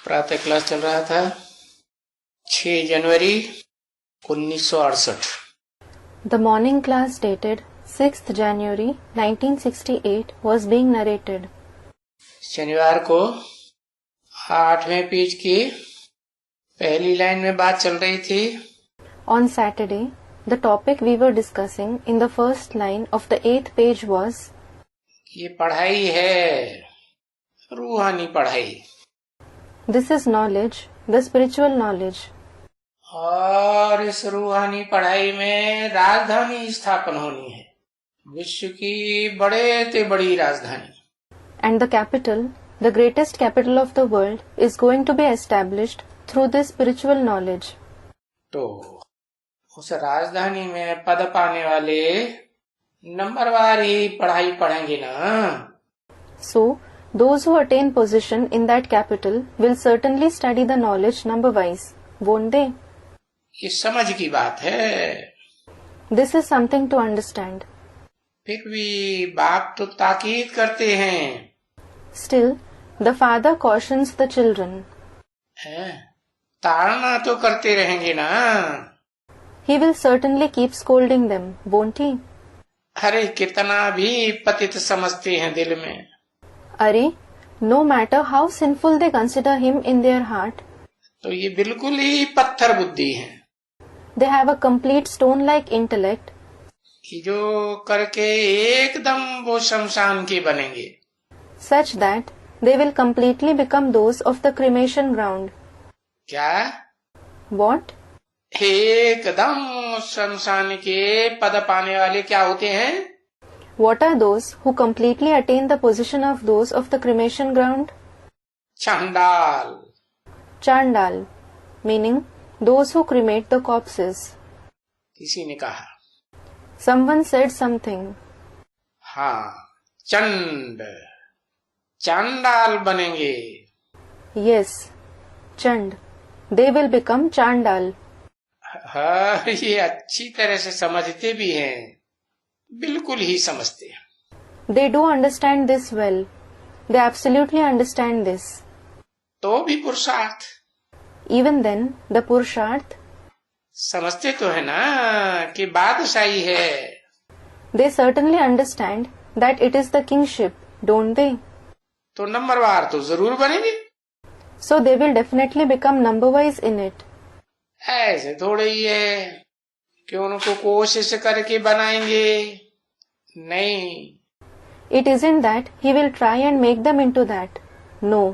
प्रातः क्लास चल रहा था 6 जनवरी 1968। The morning class dated 6th January 1968 was being narrated. शनिवार को 8वें पेज की पहली लाइन में बात चल रही थी। On Saturday, the topic we were discussing in the first line of the 8th page was ये पढ़ाई है, रूहानी पढ़ाई। This is knowledge, the spiritual knowledge. और इस रूहानी पढ़ाई में राजधानी स्थापन होनी है, विश्व की बड़े से बड़ी राजधानी। And the capital, the greatest capital of the world, is going to be established through this spiritual knowledge. तो उस राजधानी में पद पाने वाले नंबरवार ही पढ़ाई पढ़ेंगे ना। So, those who attain position in that capital will certainly study the knowledge number-wise, won't they? ये समझ की बात है। This is something to understand. फिर भी बाप तो ताकीद करते हैं। Still, the father cautions the children. ताड़ना तो करते रहेंगे ना। He will certainly keep scolding them, won't he? अरे कितना भी पतित समझते हैं दिल में। Arey, no matter how sinful they consider him in their heart, तो ये बिल्कुल ही पत्थर बुद्धि है they have a complete stone-like intellect कि जो करके एकदम वो शमशान के बनेंगे। such that they will completely become those of the cremation ground. क्या? What? एकदम शमशान के पद पाने वाले क्या होते हैं? What are those who completely attain the position of those of the cremation ground? चांडाल। Chandal, meaning those who cremate the corpses. किसी ने कहा। Someone said something. हाँ, चांडाल बनेंगे। Yes, Chand. They will become Chandal. हाँ, ये अच्छी तरह से समझते भी हैं, बिल्कुल ही समझते हैं। They do understand this well. They absolutely understand this. तो भी पुरुषार्थ। Even then, the Purusharth, समझते तो है ना कि बादशाही है। they certainly understand that it is the kingship, don't they? तो नंबरवार तो जरूर बनेंगे। So they will definitely become number-wise in it. ऐसे थोड़े ही है कि उनको कोशिश करके बनाएंगे, नहीं। It isn't that he will try and make them into that. No.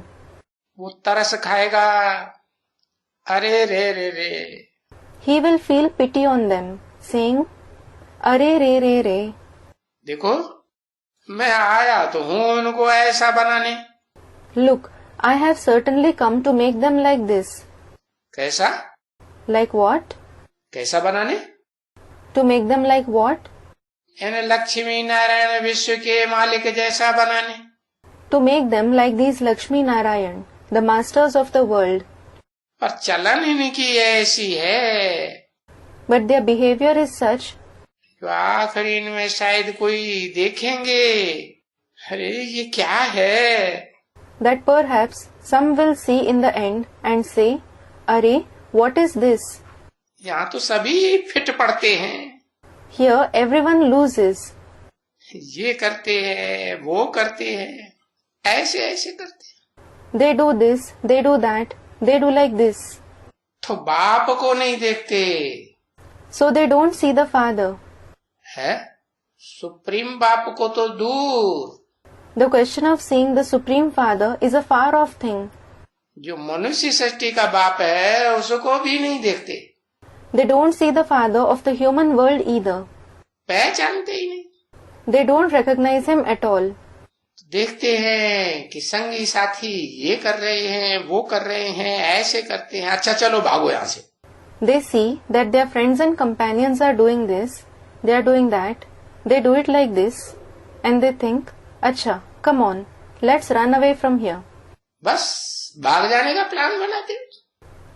वो तरस खाएगा, अरे रे रे रे। He will feel pity on them, saying, "Arey re re re." देखो, मैं आया तो हूँ उनको ऐसा बनाने। Look, I have certainly come to make them like this. कैसा? Like what? कैसा बनाने? To make them like what? इन लक्ष्मी नारायण विश्व के मालिक जैसा बनाने। To make them like these Lakshmi Narayan, the masters of the world. पर चलन इनकी ऐसी है, But their behavior is such, जो आखिरी इनमें शायद कोई देखेंगे, अरे ये क्या है? that perhaps some will see in the end and say, "Arey, what is this?" यहाँ तो सभी फिट पड़ते हैं। Here everyone loses. ये करते हैं, वो करते हैं, ऐसे ऐसे करते हैं। They do this, they do that, they do like this. तो बाप को नहीं देखते So they don't see the Father. है, सुप्रीम बाप को तो दूर। The question of seeing the Supreme Father is a far off thing. जो मनुष्य सृष्टि का बाप है उसको भी नहीं देखते। They don't see the Father of the human world either. पहचानते ही नहीं। They don't recognize him at all. देखते हैं कि संगी साथी ये कर रहे हैं, वो कर रहे हैं, ऐसे करते हैं, अच्छा चलो भागो यहाँ से। They see that their friends and companions are doing this, they are doing that, they do it like this, and they think, अच्छा, come on, let's run away from here. बस भाग जाने का प्लान बनाते।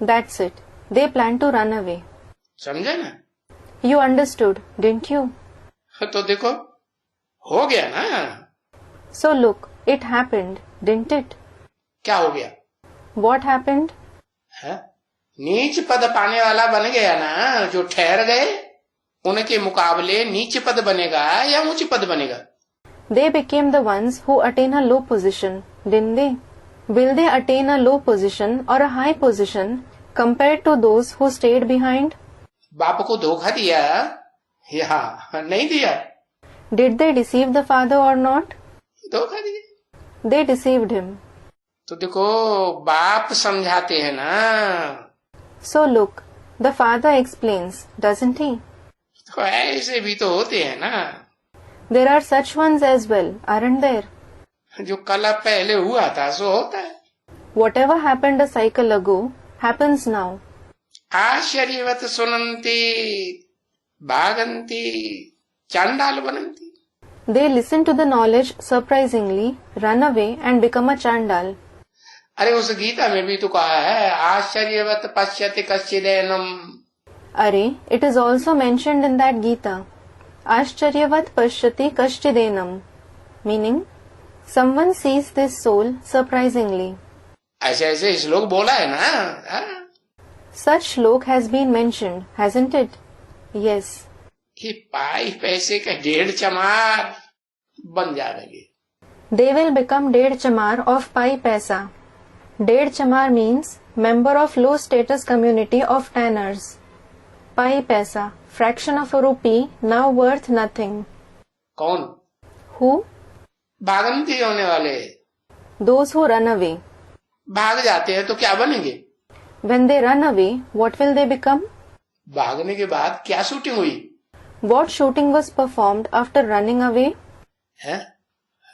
That's it. They plan to run away. समझे ना? You understood, didn't you? तो देखो, हो गया ना। So look, it happened, didn't it? क्या हो गया? What happened? है? नीच पद पाने वाला बन गया ना, जो ठहर गए उनके मुकाबले नीच पद बनेगा या ऊंच पद बनेगा? They became the ones who attain a low position, didn't they? Will they attain a low position or a high position compared to those who stayed behind? बाप को धोखा दिया या नहीं दिया? Did they deceive the father or not? धोखा दिया। They deceived him. तो देखो बाप समझाते हैं ना, So look, the father explains, doesn't he? तो ऐसे भी तो होते हैं ना, There are such ones as well, aren't there? जो कल पहले हुआ था सो होता है। Whatever happened a cycle ago happens now. आश्चर्यवत सुनन्ति भागन्ति चांडाल बनन्ति। They listen to the knowledge surprisingly, run away and become a chandal. अरे उस गीता में भी तो कहा है आश्चर्यवत पश्यति कश्चिदेनम। Are, it is also mentioned in that Gita. Ashcharyavat pashyati kashchidenam. Meaning, someone sees this soul surprisingly. ऐसे ऐसे श्लोक बोला है ना, हाँ? Such shlok has been mentioned, hasn't it? Yes. कि पाई पैसे का 1.5 चमार बन जाएंगे। They will become 1.5 chamar of pi paisa. 1.5 chamar means member of low status community of tanners. Pi paisa, fraction of a rupee, now worth nothing. कौन? Who? भागंती होने वाले। Those who run away. भाग जाते हैं तो क्या बनेंगे? When they run away, what will they become? भागने के बाद क्या शूटिंग हुई? What shooting was performed after running away? है?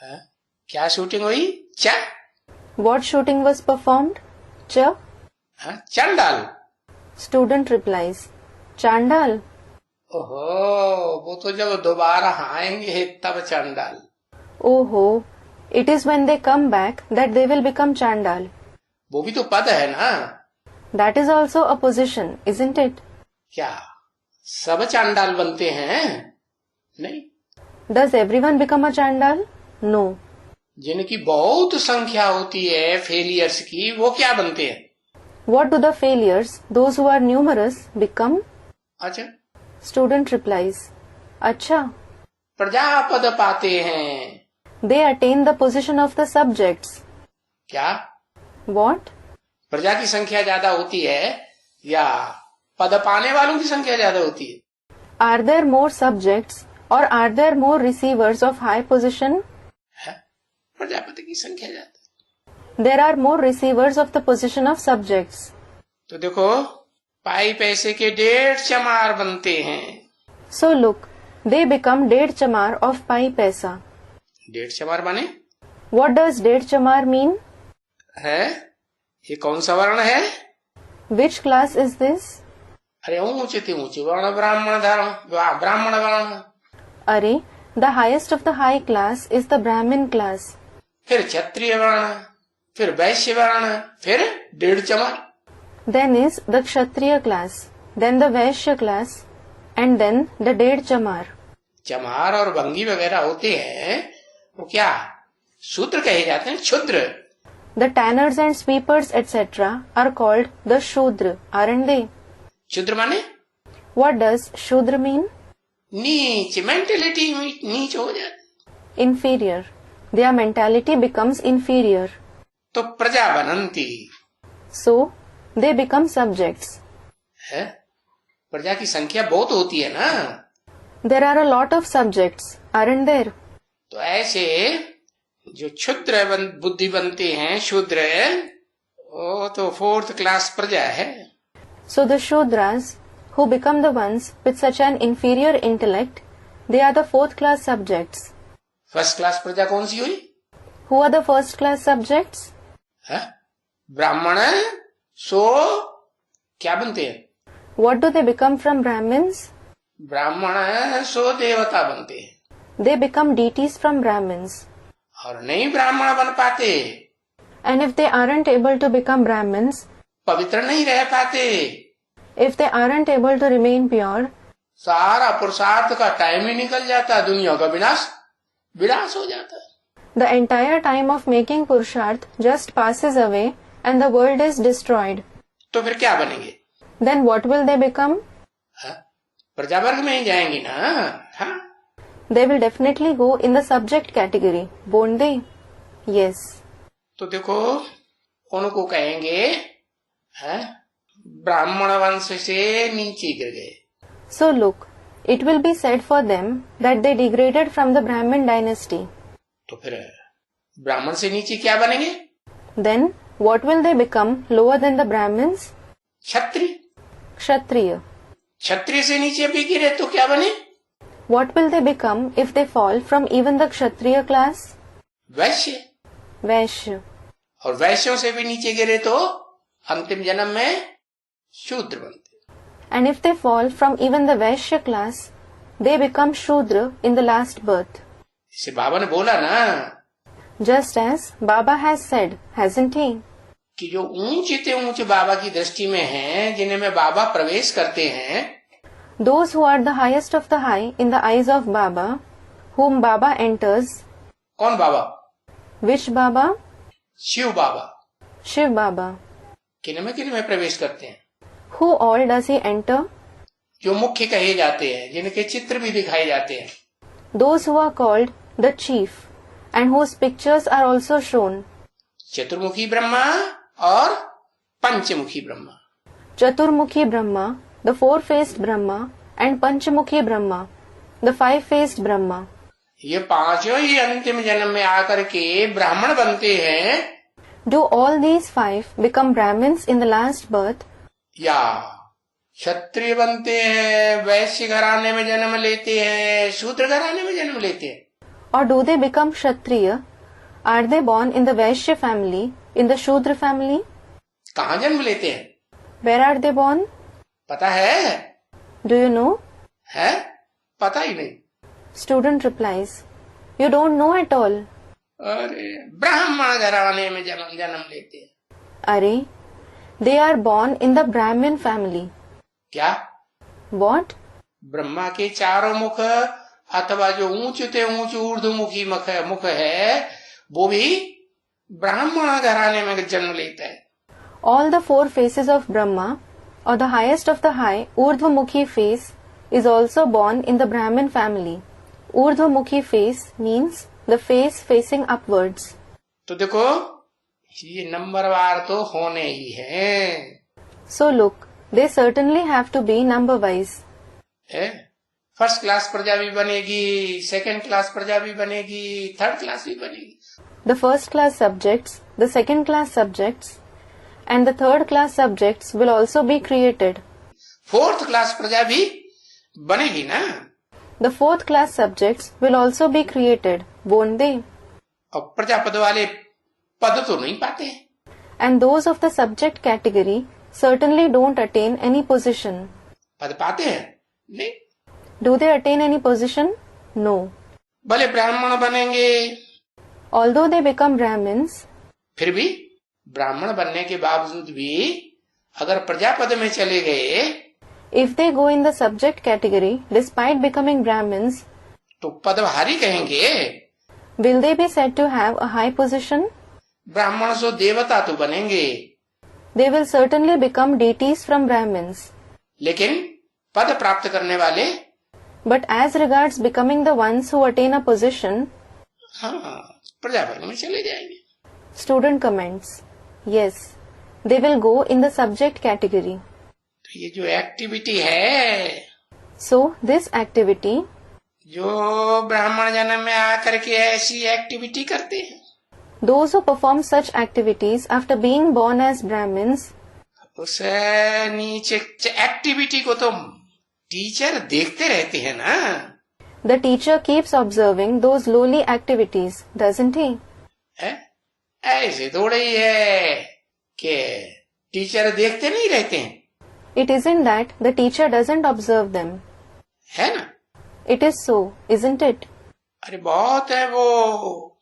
है? क्या शूटिंग हुई? चा? What shooting was performed? Cha? हाँ? चांडाल। Student replies, Chandal. ओहो, वो तो जब दोबारा आएंगे तब चांडाल। Oh ho, it is when they come back that they will become Chandal. वो भी तो पद है ना? That is also a position, isn't it? क्या सब चांडाल बनते हैं? नहीं। Does everyone become a Chandal? No. जिनकी बहुत संख्या होती है फेलियर्स की, वो क्या बनते हैं? What do the failures, those who are numerous, become? अच्छा, Student replies, Acha. प्रजापद पाते हैं। They attain the position of the subjects. क्या What? प्रजा की संख्या ज्यादा होती है या पद पाने वालों की संख्या ज्यादा होती है? Are there more subjects or are there more receivers of high position? है? प्रजापति की संख्या ज्यादा। There are more receivers of the position of subjects. तो देखो पाई पैसे के 1.5 चमार बनते हैं। So look, they become 1.5 chamar of pi paisa. 1.5 चमार बने? What does 1.5 chamar mean? है? ये कौन सा वर्ण है? Which class is this? अरे ऊंचे ऊंचे वर्ण ब्राह्मण धर्म, ब्राह्मण वर्ण। Are, the highest of the high class is the Brahmin class. फिर क्षत्रिय वर्ण, फिर वैश्य वर्ण, फिर 1.5 चमार। Then is the Kshatriya class, then the Vaishya class, and then the 1.5 chamar. चमार और भंगी वगैरह होते हैं, वो क्या शूद्र कहे जाते हैं? क्षुद्र। The tanners and sweepers etc. are called the Shudra, aren't they? क्षुद्र माने What does Shudra mean? नीच, मेंटेलिटी नीच हो जाती। Inferior. Their mentality becomes inferior. तो प्रजा बनंती So, they become subjects. है? प्रजा की संख्या बहुत होती है ना, There are a lot of subjects, aren't there? तो ऐसे जो क्षुद्र बुद्धि बनते हैं, शूद्र, वो तो 4th क्लास प्रजा है। So the Shudras, who become the ones with such an inferior intellect, they are the 4th class subjects. 1st class प्रजा कौन सी हुई? Who are the 1st class subjects? है? ब्राह्मण सो क्या बनते हैं? What do they become from Brahmins? ब्राह्मण सो देवता बनते हैं। They become deities from Brahmins. और नहीं ब्राह्मण बन पाते, And if they aren't able to become Brahmins, पवित्र नहीं रह पाते, if they aren't able to remain pure, सारा पुरुषार्थ का टाइम ही निकल जाता है, दुनिया का विनाश हो जाता है। the entire time of making Purusharth just passes away and the world is destroyed, तो फिर क्या बनेंगे? then what will they become? हाँ? प्रजावर्ग में ही जाएंगी ना. हाँ? They will definitely go in the subject category, won't they? Yes. तो देखो उनको कहेंगे है ब्राह्मण वंश से नीचे गिर गए. So look, it will be said for them that they degraded from the Brahmin dynasty. तो फिर ब्राह्मण से नीचे क्या बनेंगे? Then what will they become lower than the Brahmins? Kshatriya. Kshatriya. क्षत्रिय से नीचे भी गिरे तो क्या बने? What will they become if they fall from even the Kshatriya class? Vysya. Vaishya. और वैश्यों से भी नीचे गिरे तो अंतिम जन्म में शूद्र बनते. And if they fall from even the Vaishya class, they become Shudra in the last birth. इसे बाबा ने बोला ना Just as Baba has said, hasn't he? कि जो ऊंचे ऊंचे बाबा की दृष्टि में हैं, जिन्हें में बाबा प्रवेश करते हैं, Those who are the highest of the high in the eyes of Baba, whom Baba enters. कौन बाबा? Which Baba? Shiv Baba. Shiv Baba. किन में प्रवेश करते हैं? Who all does he enter? जो मुख्य कहे जाते हैं, जिनके चित्र भी दिखाए जाते हैं. Those who are called the chief and whose pictures are also shown. चतुर्मुखी ब्रह्मा और पंचमुखी Brahma. Chaturmukhi Brahma, the four-faced Brahma, and Panchamukhī Brahma, the five-faced Brahma. ये पांचों ही अंतिम जन्म में आकर के ब्राह्मण बनते हैं. Do all these five become Brahmins in the last birth? या क्षत्रिय बनते हैं, वैश्य घराने में जन्म लेते हैं, शूद्र घराने में जन्म लेते हैं. Or do they become Kshatriya? Are they born in the Vaishya family, in the Shudra family? कहाँ जन्म लेते हैं? Where are they born? पता है? Do you know? है? पता ही नहीं. Student replies, you don't know at all. अरे ब्राह्मण घराने में जन्म लेते हैं. Are, they are born in the Brahmin family. क्या? What? ब्रह्मा के चारों मुख अथवा जो ऊंचे ऊर्ध्वमुखी मुख है वो भी ब्राह्मण घराने में जन्म लेता है. All the four faces of Brahma, or the highest of the high, Urdhvamukhi face, is also born in the Brahmin family. Urdhvamukhi face means the face facing upwards. तो देखो ये नंबरवार तो होने ही हैं. So look, they certainly have to be number wise. First class प्रजा भी बनेगी, second class प्रजा भी बनेगी, थर्ड क्लास भी बनेगी. The first class subjects, the second class subjects, and the third class subjects will also be created. Fourth class प्रजा भी बनेगी ना. The fourth class subjects will also be created, won't they? और प्रजापद वाले पद तो नहीं पाते. And those of the subject category certainly don't attain any position. पद पाते हैं? नहीं. Do they attain any position? No. भले ब्राह्मण बनेंगे, Although they become Brahmins, फिर भी ब्राह्मण बनने के बावजूद भी अगर प्रजापद में चले गए, if they go in the subject category despite becoming Brahmins, तो पदभारी कहेंगे. will they be said to have a high position? ब्राह्मण सो देवता तो बनेंगे, They will certainly become deities from Brahmins. लेकिन पद प्राप्त करने वाले, But as regards becoming the ones who attain a position, हाँ प्रजापद में चले जाएंगे. student comments, yes, they will go in the subject category. तो ये जो एक्टिविटी है, So this activity, जो ब्राह्मण जन्म में आकर के ऐसी एक्टिविटी करते हैं, those who perform such activities after being born as Brahmins, उस नीचे एक्टिविटी को तो टीचर देखते रहते हैं ना. the teacher keeps observing those lowly activities, doesn't he? ऐसे थोड़ा ही है कि टीचर देखते नहीं रहते हैं. It isn't that the teacher doesn't observe them. है ना. It is so, isn't it? अरे बहुत है वो,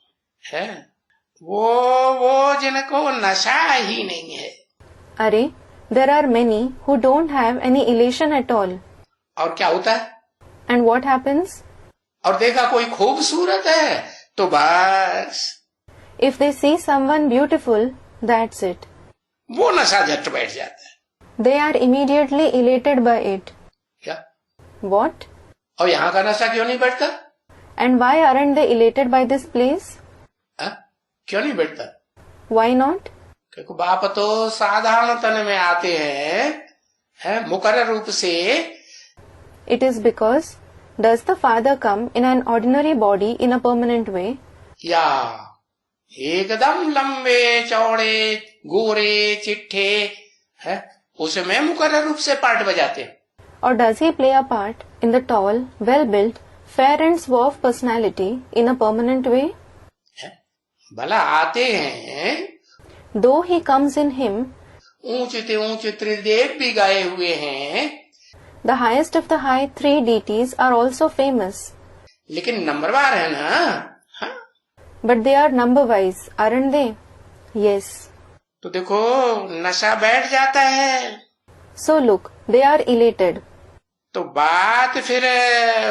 है वो जिनको नशा ही नहीं है. Are, there are many who don't have any elation at all. और क्या होता है? And what happens? और देखा कोई खूबसूरत है तो बस. If they see someone beautiful, that's it. वो नशा झट बैठ जाता है। they are immediately elated by it. क्या? What? और यहाँ का नशा क्यों नहीं बैठता? And why aren't they elated by this place? क्यों नहीं बैठता? Why not? क्योंकि बाप तो साधारण तन में आते हैं मुकर्रर रूप से। It is because does the father come in an ordinary body in a permanent way? या एकदम लंबे चौड़े गोरे चिट्ठे है उसमें मुकर्रर रूप से पार्ट बजाते हैं। Or does he play a part in the tall, well-built, fair and suave personality in a permanent way? भला आते हैं, Though he comes in him, ऊंचे त्रिदेव भी गाए हुए हैं, the highest of the high three deities are also famous. लेकिन नंबरवार है ना। हाँ? But they are number-wise, aren't they? Yes. तो देखो नशा बैठ जाता है। So look, they are elated. तो बात फिर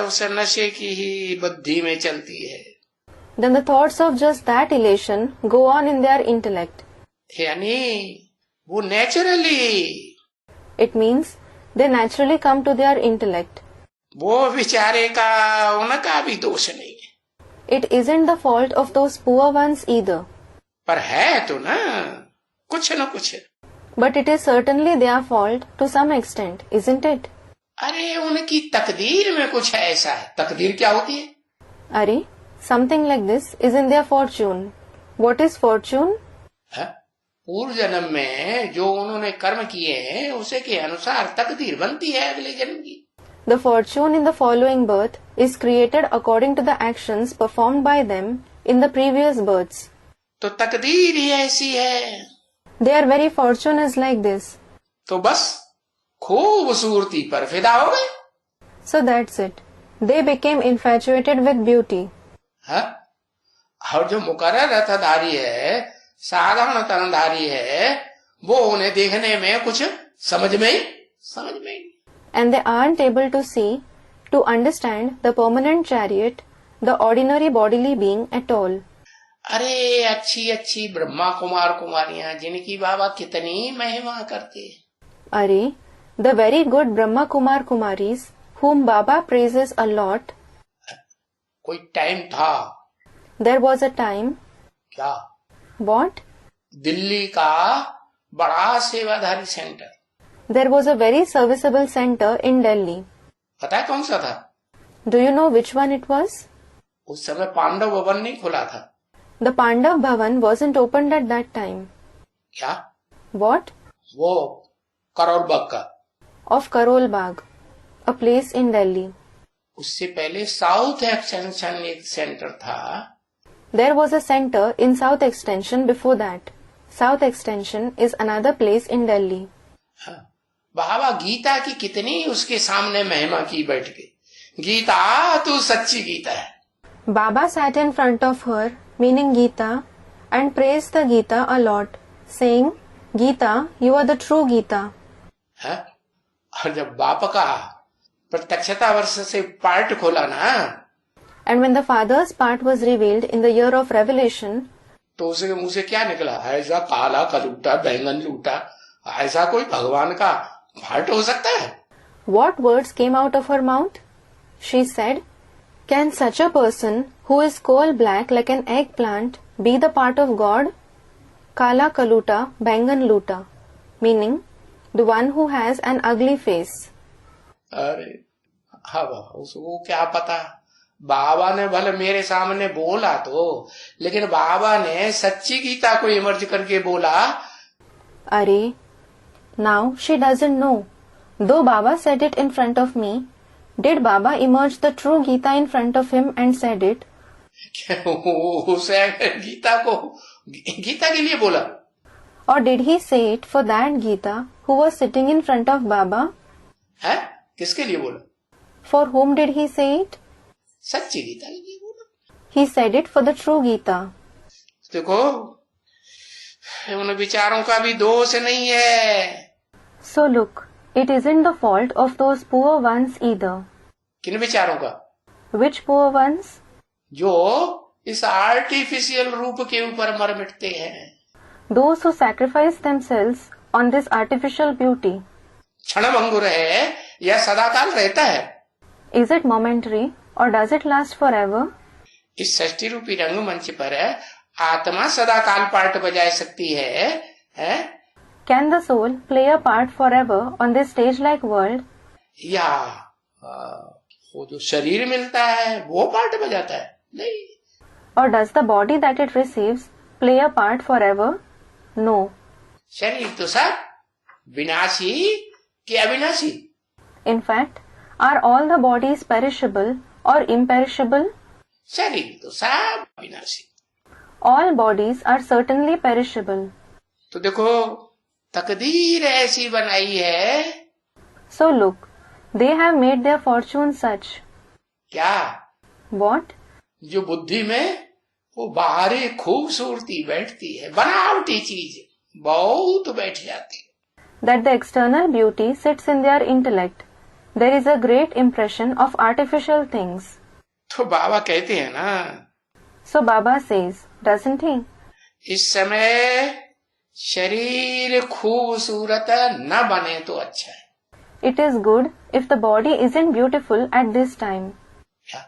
उस नशे की ही बुद्धि में चलती है। Then the thoughts of just that elation go on in their intellect. यानी वो naturally, It means they naturally come to their intellect. वो बेचारे का उनका भी दोष नहीं है, It isn't the fault of those poor ones either. पर है तो ना कुछ न कुछ। But it is certainly their fault to some extent, isn't it? अरे उनकी तकदीर में कुछ ऐसा है। तकदीर क्या होती है? Are, something like this is in their fortune. What is fortune? पूर्व जन्म में जो उन्होंने कर्म किए हैं उसे के अनुसार तकदीर बनती है अगले जन्म की। The fortune in the following birth is created according to the actions performed by them in the previous births. तो तकदीर ही ऐसी है। Their very fortune is like this. तो बस खूबसूरती पर फिदा हो गए। So that's it. They became infatuated with beauty. और जो मुकर्रर रथधारी है, साधारण तनधारी है, वो उन्हें देखने में कुछ समझ में ही। And they aren't able to see, to understand the permanent chariot, the ordinary bodily being at all. अरे अच्छी ब्रह्मा कुमार कुमारियां जिनकी बाबा कितनी महिमा करते हैं। Are, the very good Brahma Kumar Kumaris, whom Baba praises a lot. कोई टाइम था। There was a time. क्या? What? दिल्ली का बड़ा सेवाधारी centre. There was a very serviceable center in Delhi. पता है कौन सा था? Do you know which one it was? उस समय पांडव भवन नहीं खुला था। The Pandav Bhavan wasn't opened at that time. क्या? What? वो करोल बाग का। Of Karol Bagh, a place in Delhi. उससे पहले साउथ एक्सटेंशन एक सेंटर था। There was a center in South Extension before that. South Extension is another place in Delhi. बाबा गीता की कितनी उसके सामने महिमा की बैठ गई। गीता तू सच्ची गीता है। Baba sat in front of her, meaning Gita, and praised the Gita a lot, saying, Gita, you are the true Gita. और जब बाप का प्रत्यक्षता वर्ष से पार्ट खोला ना, And when the father's part was revealed in the year of revelation, तो उसके मुंह से क्या निकला? ऐसा काला कलूटा बैंगन लूटा, ऐसा कोई भगवान का पार्ट हो सकता है? what words came out of her mouth? She said, Can such a person who is coal black like an eggplant be the part of God? Kala kaluta bangan luta, meaning the one who has an ugly face. अरे हाँ उसको क्या पता। बाबा ने भले मेरे सामने बोला तो, लेकिन बाबा ने सच्ची गीता को इमर्ज करके बोला। Are, now she doesn't know. Though Baba said it in front of me, did Baba emerge the true Gita in front of him and said it? उसे गीता के लिए बोला? Or did he say it for that Gita who was sitting in front of Baba? है? किसके लिए बोला? For whom did he say it? सच्ची गीता के लिए बोला। He said it for the true Gita. देखो उन विचारों का भी दोष नहीं है। So look, it isn't the fault of those poor ones either. किन विचारों का? Which poor ones? जो इस आर्टिफिशियल रूप के ऊपर मर मिटते हैं। Those who sacrifice themselves on this artificial beauty, क्षणभंगुर है या सदाकाल रहता है? is it momentary or does it last forever? इस षष्ठी रूपी रंगमंच पर आत्मा सदाकाल पार्ट बजा सकती है? Can the soul play a part forever on this stage-like world? या वो जो शरीर मिलता है वो पार्ट बजाता है? नहीं। Or does the body that it receives play a part forever? No. शरीर तो सब विनाशी कि अविनाशी? In fact, are all the bodies perishable or imperishable? शरीर तो सब विनाशी। All bodies are certainly perishable. तो देखो तकदीर ऐसी बनाई है। So look, they have made their fortune such. क्या? What? जो बुद्धि में वो बाहरी खूबसूरती बैठती है, बनावटी चीज बहुत बैठ जाती है। That the external beauty sits in their intellect. There is a great impression of artificial things. तो बाबा कहते हैं ना, So Baba says, doesn't he? इस समय शरीर खूबसूरत न बने तो अच्छा है। It is good if the body isn't beautiful at this time. क्या?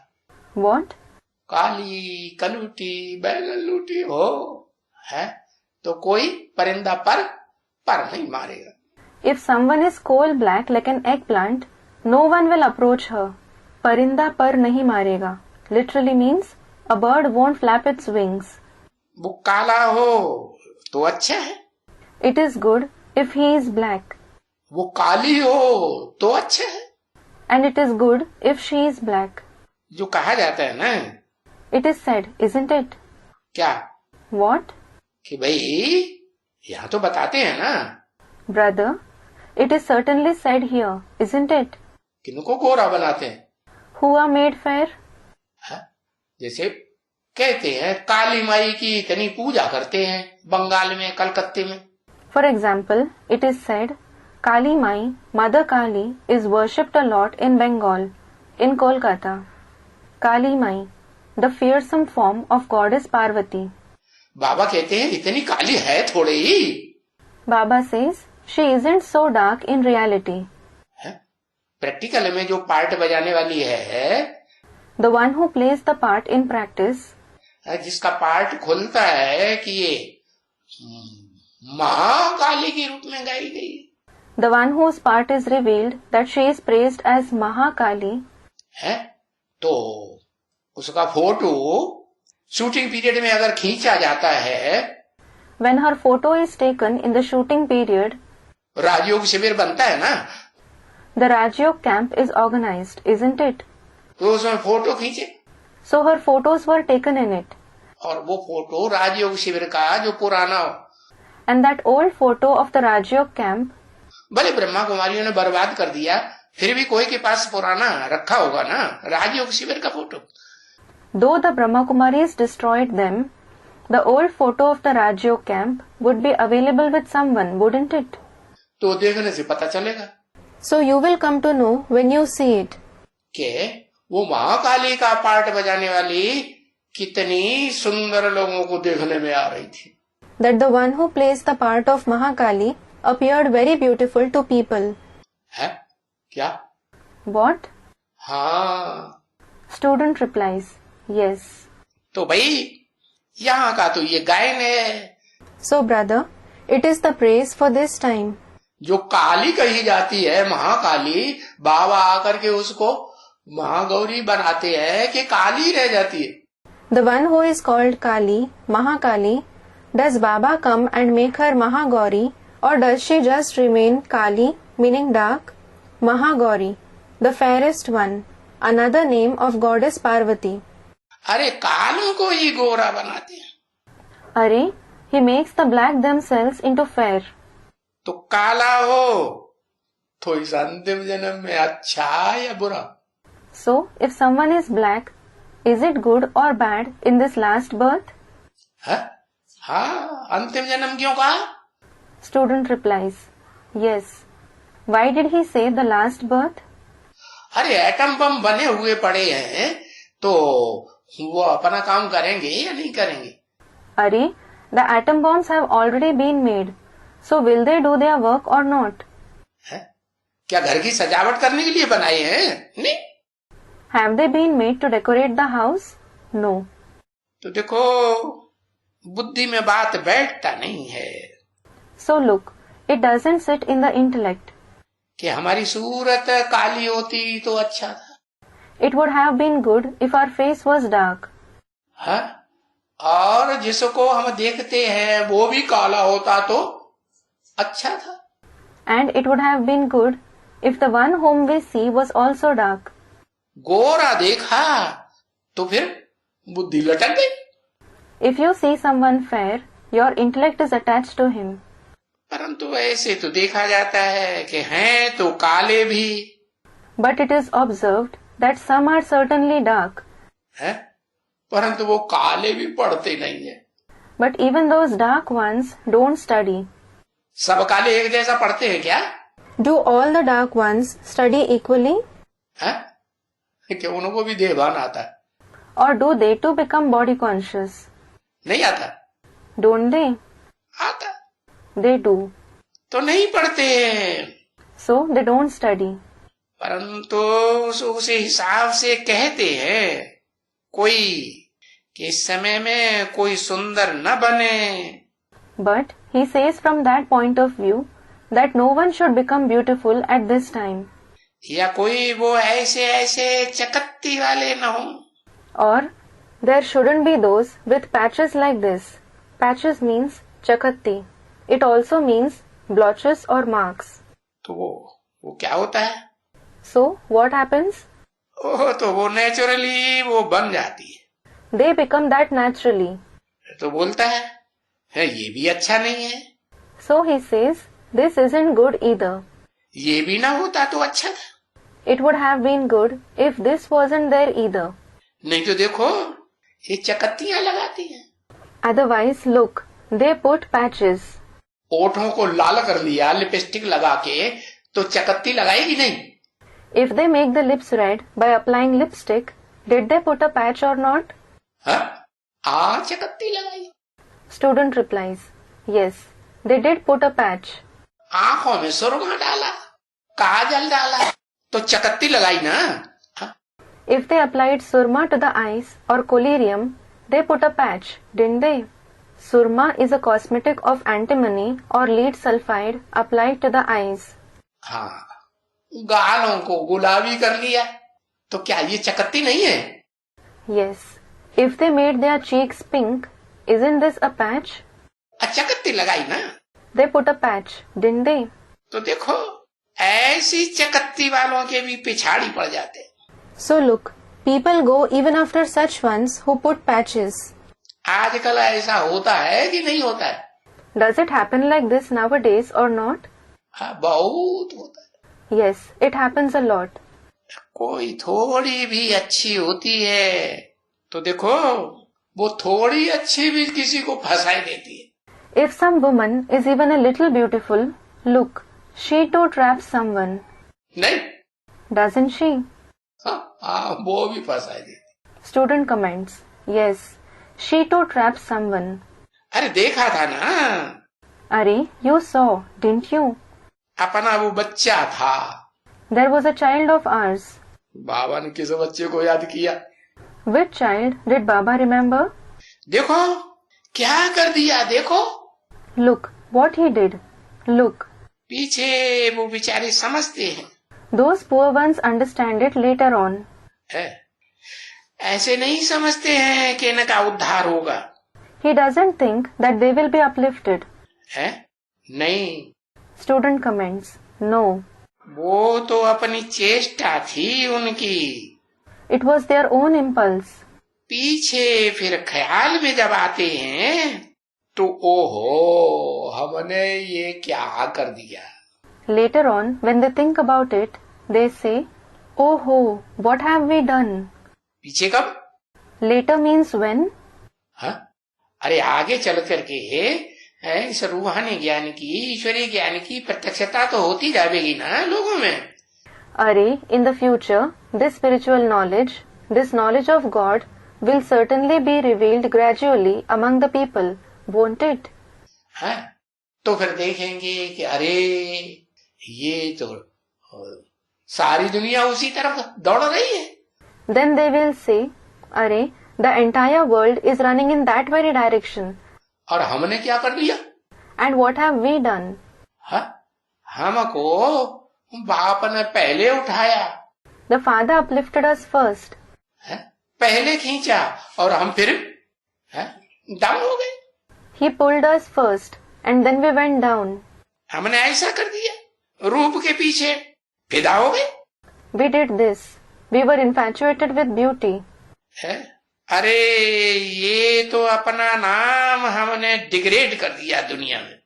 What? काली कलूटी बैगन लूटी हो है तो कोई परिंदा पर नहीं मारेगा। If someone is coal black like an eggplant, no one will approach her. Parinda par nahi marega. Literally means a bird won't flap its wings. वो काला हो तो अच्छा है। It is good if he is black. वो काली हो तो अच्छा है। And it is good if she is black. जो कहा जाता है ना, It is said, isn't it? क्या? What? कि भाई यहाँ तो बताते हैं ना, Brother, it is certainly said here, isn't it? किनको गोरा बनाते हैं? Who are made fair? है? जैसे कहते हैं काली माई की इतनी पूजा करते हैं बंगाल में, कलकत्ते में। For example, it is said, Kali Mai, Mother Kali, is worshipped a lot in Bengal, in Kolkata. Kali Mai, the fearsome form of goddess Parvati. बाबा कहते हैं इतनी काली है थोड़ी ही। Baba says, she isn't so dark in reality. Practical में जो part बजाने वाली है, The one who plays the part in practice, जिसका पार्ट खुलता है कि ये महाकाली के रूप में गाई गई, the one whose part is revealed that she is praised as Mahakali, है तो उसका फोटो शूटिंग पीरियड में अगर खींचा जाता है, when her photo is taken in the shooting period, राजयोग शिविर बनता है ना, the Rajyog camp is organized, isn't it? तो उसमें फोटो खींचे So her photos were taken in it. और वो फोटो राजयोग शिविर का जो पुराना हो, And that old photo of the Rajyog camp, भले ब्रह्मा कुमारियों ने बर्बाद कर दिया, फिर भी कोई के पास पुराना रखा होगा ना राजयोग शिविर का photo. though the Brahmakumaris destroyed them, the old photo of the Rajyog camp would be available with someone, wouldn't it? तो देखने से पता चलेगा So you will come to know when you see it. कि वो महाकाली का पार्ट बजाने वाली कितनी सुंदर लोगों को देखने में आ रही थी। That the one who plays the part of Mahakali appeared very beautiful to people. है क्या? What? हाँ। Student replies, yes. तो भाई यहाँ का तो ये गायन है। So brother, it is the praise for this time. जो काली कही जाती है महाकाली, बाबा आकर के उसको महागौरी बनाते हैं कि काली रह जाती है। The one who is called Kali, Mahakali, does Baba come and make her Mahagauri, or does she just remain Kali, meaning dark? Mahagauri, the fairest one, another name of goddess Parvati. अरे कालों को ही गोरा बनाते हैं। Are, he makes the black themselves into fair. तो काला हो तो इस अंतिम जन्म में अच्छा या बुरा? So, if someone is black, is it good or bad in this last birth? है? हाँ, अंतिम जन्म क्यों कहा? Student replies, yes. Why did he say the last birth? अरे एटम बम बने हुए पड़े हैं तो वो अपना काम करेंगे या नहीं करेंगे? Are, The atom bombs have already been made. So will they do their work or not? है? क्या घर की सजावट करने के लिए बनाए हैं? नहीं। Have they been made to decorate the house? No. तो देखो बुद्धि में बात बैठता नहीं है। So look, it doesn't sit in the intellect. कि हमारी सूरत काली होती तो अच्छा था। It would have been good if our face was dark. हाँ? और जिसको हम देखते हैं वो भी काला होता तो अच्छा था। And it would have been good if the one whom we see was also dark. गोरा देखा तो फिर बुद्धि लटक गई। If you see someone fair, your intellect is attached to him. परंतु ऐसे तो देखा जाता है कि हैं तो काले भी। But it is observed that some are certainly dark. है? परंतु वो काले भी पढ़ते नहीं है। But even those dark ones don't study. सब काले एक जैसा पढ़ते हैं क्या? Do all the dark ones study equally? है? कि उनको भी देहभान आता है? Or do they too become body conscious? नहीं आता? Don't they? आता। They do. तो नहीं पढ़ते हैं। So they don't study. परंतु उसी हिसाब से कहते हैं कोई कि इस समय में कोई सुंदर न बने। But he says from that point of view that no one should become beautiful at this time. या कोई वो ऐसे ऐसे चकत्ती वाले न हो। Or there shouldn't be those with patches like this. Patches means chakatti. It also means blotches or marks. तो वो क्या होता है? So what happens? तो वो नेचुरली वो बन जाती है। They become that naturally. तो बोलता है ये भी अच्छा नहीं है। So he says, this isn't good either. ये भी ना होता तो अच्छा था। It would have been good if this wasn't there either. नहीं तो देखो ये चकत्तियां लगाती हैं। Otherwise, look, they put patches. ओठों को लाल कर लिया लिपस्टिक लगा के तो चकत्ती लगाएगी नहीं। If they make the lips red by applying lipstick, did they put a patch or not? हाँ, चकत्ती लगाई। Student replies, yes, they did put a patch. आंखों में सुरमा डाला, काजल डाला, तो चकत्ती लगाई ना। If they applied surma to the eyes or collyrium, they put a patch, didn't they? Surma is a cosmetic of antimony or lead sulfide applied to the eyes. हाँ, गालों को गुलाबी कर लिया, तो क्या ये चकत्ती नहीं है? Yes, if they made their cheeks pink, isn't this a patch? चकत्ती लगाई ना। They put a patch, didn't they? तो देखो ऐसी चकत्ती वालों के भी पिछाड़ी पड़ जाते। So look, people go even after such ones who put patches. आजकल ऐसा होता है कि नहीं होता है? Does it happen like this nowadays or not? हाँ, बहुत होता है। Yes, it happens a lot. कोई थोड़ी भी अच्छी होती है तो देखो वो थोड़ी अच्छी भी किसी को फंसाई देती है। If some woman is even a little beautiful, look, she too traps someone. नहीं? Doesn't she? हाँ, वो भी फंसाई देती। Student comments, yes, she too traps someone. अरे देखा था ना। अरे, you saw, didn't you? अपना वो बच्चा था। There was a child of ours. बाबा ने किस बच्चे को याद किया? Which child did Baba remember? देखो क्या कर दिया, देखो। Look, what he did. Look. पीछे वो बेचारे समझते हैं। Those poor ones understand it later on. ऐसे नहीं समझते हैं कि इनका उद्धार होगा। He doesn't think that they will be uplifted. है? नहीं। Student comments, no. वो तो अपनी चेष्टा थी उनकी। It was their own impulse. पीछे फिर ख्याल में जब आते हैं तो ओहो हमने ये क्या कर दिया। Later on, when they think about it, they say, oh ho, what have we done? पीछे कब? Later means when? हाँ? अरे आगे चल करके इस रूहानी ज्ञान की ईश्वरीय ज्ञान की प्रत्यक्षता तो होती जाएगी ना लोगों में। अरे, in the future, this spiritual knowledge, this knowledge of God will certainly be revealed gradually among the people, won't it? है? तो फिर देखेंगे कि अरे ये तो सारी दुनिया उसी तरफ दौड़ रही है। Then they will say, Arey, the entire world is running in that very direction. और हमने क्या कर लिया? And what have we done? हाँ? हमको बाप ने पहले उठाया, The Father uplifted us first. है? पहले खींचा और हम फिर डाउन हो गए। He pulled us first and then we went down. हमने ऐसा कर दिया, रूप के पीछे फिदा हो गए। We did this. We were infatuated with beauty. है? अरे ये तो अपना नाम हमने डिग्रेड कर दिया दुनिया में।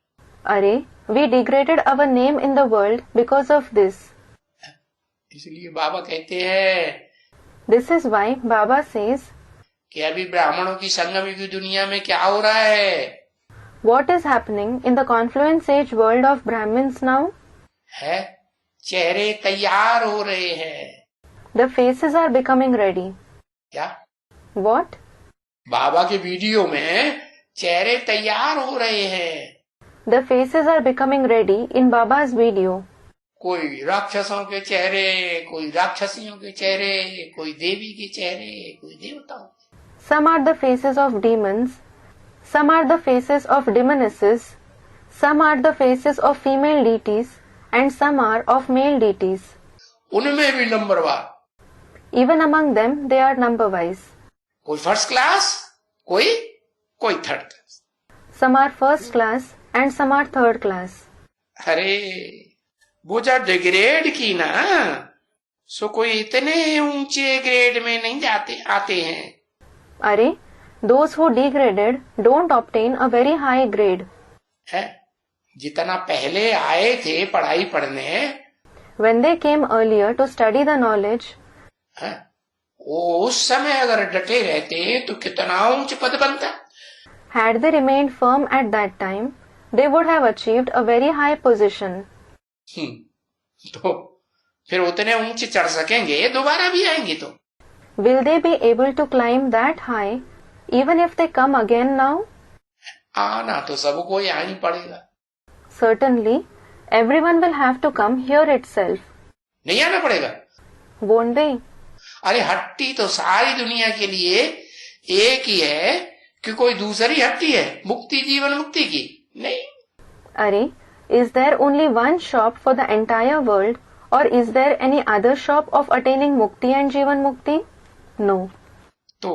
Arey, we degraded our name in the world because of this. इसलिए बाबा कहते हैं, This is why Baba says, कि अभी ब्राह्मणों की संगम की दुनिया में क्या हो रहा है? what is happening in the confluence age world of Brahmins now? है? चेहरे तैयार हो रहे हैं। The faces are becoming ready. क्या? What? बाबा के वीडियो में चेहरे तैयार हो रहे हैं। The faces are becoming ready in Baba's video. कोई राक्षसों के चेहरे, कोई राक्षसियों के चेहरे, कोई देवी के चेहरे, कोई देवताओं। Some are the faces of demons, some are the faces of demonesses, some are the faces of female deities, and some are of male deities. उनमें भी नंबरवार। Even among them, they are number-wise. कोई first class, कोई third class. Some are first class and some are third class. अरे वो जो degrade की ना, सो कोई इतने ऊंचे ग्रेड में नहीं आते हैं। Arey, those who degraded don't obtain a very high grade. है? जितना पहले आए थे पढ़ाई पढ़ने, When they came earlier to study the knowledge, है? वो उस समय अगर डटे रहते तो कितना ऊंच पद बनता। had they remained firm at that time, they would have achieved a very high position. तो फिर उतने ऊंचे चढ़ सकेंगे, दोबारा भी आएंगे तो। Will they be able to climb that high even if they come again now? आना तो सबको यहाँ ही पड़ेगा। Certainly, everyone will have to come here itself. नहीं आना पड़ेगा? Won't they? अरे हट्टी तो सारी दुनिया के लिए एक ही है कि कोई दूसरी हट्टी है मुक्ति जीवन मुक्ति की? नहीं। Arey, is there only one shop for the entire world or is there any other shop of attaining mukti and jivan mukti? No. तो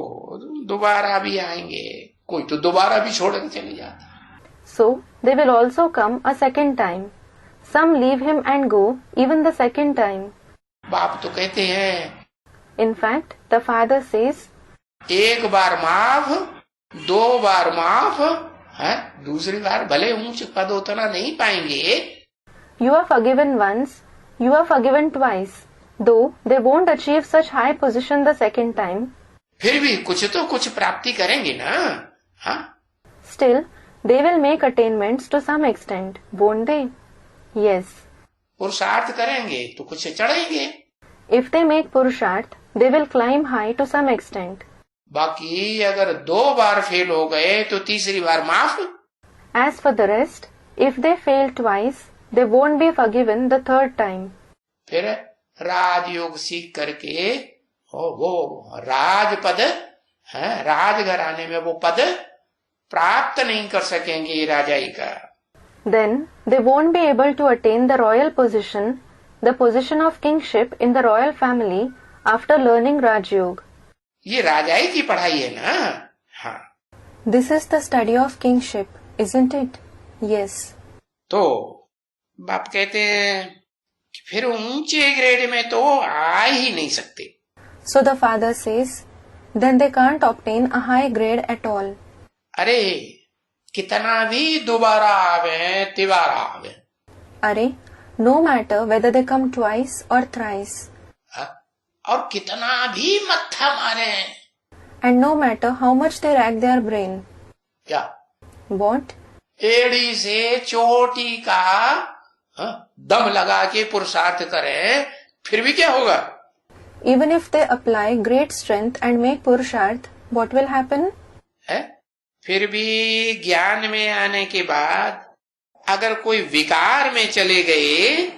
दोबारा भी आएंगे, कोई तो दोबारा भी छोड़ के चले जाता। So, they will also come a second time. Some leave him and go even the second time. बाप तो कहते हैं, In fact, the Father says, एक बार माफ, दो बार माफ, है? दूसरी बार भले ऊंच पद उतना नहीं पाएंगे। You are forgiven once, you are forgiven twice, though they won't achieve such high position the second time. फिर भी कुछ तो कुछ प्राप्ति करेंगे ना? हाँ? Still, they will make attainments to some extent, won't they? Yes. पुरुषार्थ करेंगे तो कुछ चढ़ेंगे। If they make Purusharth, they will climb high to some extent. बाकी अगर दो बार फेल हो गए तो तीसरी बार माफ। As for the rest, if they fail twice, they won't be forgiven the third time. फिर राजयोग सीख करके वो राजपद है, राजघराने में वो पद प्राप्त नहीं कर सकेंगे राजाई का। Then they won't be able to attain the royal position, the position of kingship in the royal family after learning Raj Yoga. ये राजाई की पढ़ाई है ना? हाँ। This is the study of kingship, isn't it? Yes. तो बाप कहते हैं कि फिर ऊंचे ग्रेड में तो आ ही नहीं सकते। So the Father says, then they can't obtain a high grade at all. अरे कितना भी दोबारा आवे तिबारा आवे। Arey, no matter whether they come twice or thrice. और कितना भी मत्था मारे। And no matter how much they rack their brain. क्या? What? एड़ी से चोटी का दम लगा के पुरुषार्थ करें, फिर भी क्या होगा? Even if they apply great strength and make Purusharth, what will happen? है? फिर भी ज्ञान में आने के बाद अगर कोई विकार में चले गए,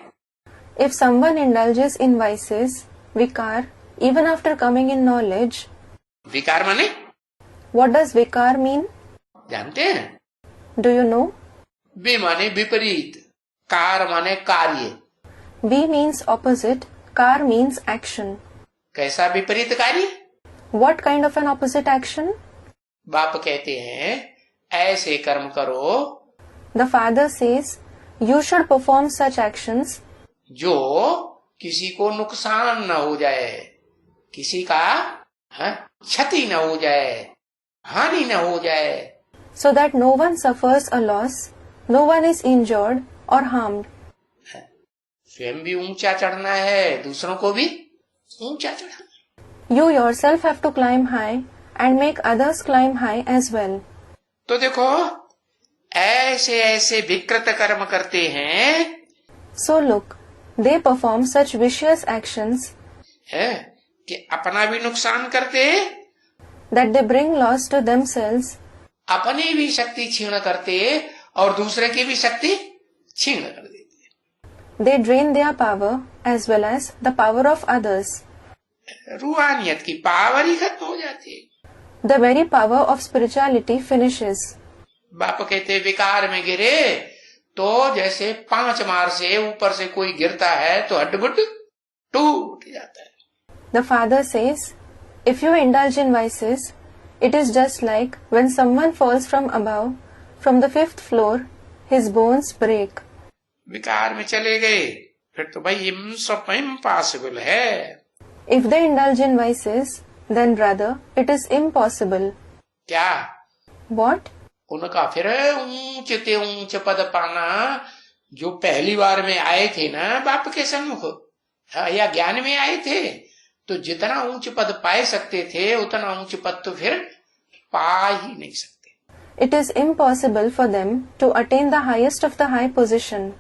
If someone indulges in vices, vikar, even after coming in knowledge, विकार माने what does vikar mean? जानते हैं? Do you know? वि माने विपरीत, कार माने कार्य। V means opposite, kar means action. कैसा विपरीत कार्य? What kind of an opposite action? बाप कहते हैं ऐसे कर्म करो The father says, you should perform such actions जो किसी को नुकसान न हो जाए, किसी का क्षति न हो जाए, हानि न हो जाए, so that no one suffers a loss, no one is injured or harmed. स्वयं भी ऊंचा चढ़ना है, दूसरों को भी ऊंचा चढ़ाना। You yourself have to climb high and make others climb high as well. तो देखो ऐसे ऐसे विकृत कर्म करते हैं So look, they perform such vicious actions है कि अपना भी नुकसान करते, that they bring loss to themselves, अपनी भी शक्ति क्षीण करते और दूसरे की भी शक्ति क्षीण कर देते। they drain their power as well as the power of others. रूहानियत की पावर ही खत्म हो जाती है। The very power of spirituality finishes. बाप कहते विकार में गिरे तो जैसे 5 मार से ऊपर से कोई गिरता है तो हड्ड-बुड्ड टूट जाता है। The father says, if you indulge in vices, it is just like when someone falls from above, from the 5th floor, his bones break. विकार में चले गए फिर तो भाई इम्पॉसिबल है। If they indulge in vices, then brother, it is impossible. क्या? What? उनका फिर ऊंच पद पाना, जो पहली बार में आए थे ना बाप के सम्मुख या ज्ञान में आए थे, तो जितना ऊंच पद पाए सकते थे उतना ऊंच पद तो फिर पा ही नहीं सकते। It is impossible for them to attain the highest of the high position.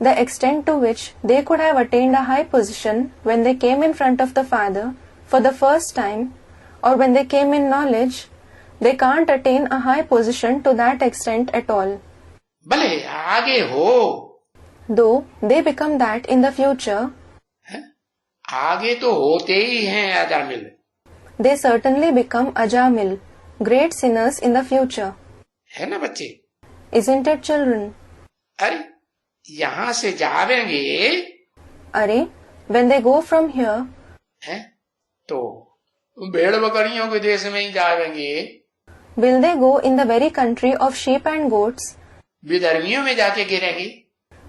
The extent to which they could have attained a high position when they came in front of the Father for the first time, or when they came in knowledge, they can't attain a high position to that extent at all. भले आगे हो, Though they become that in the future, आगे तो होते ही हैं Ajamil, they certainly become Ajamil, great sinners in the future. है ना बच्चे? Isn't it, children? अरे यहाँ से जावेंगे Arey, when they go from here, है तो भेड़ बकरियों के देश में ही जावेंगे, will they go in the very country of sheep and goats? विधर्मियों में जाके गिरेंगे।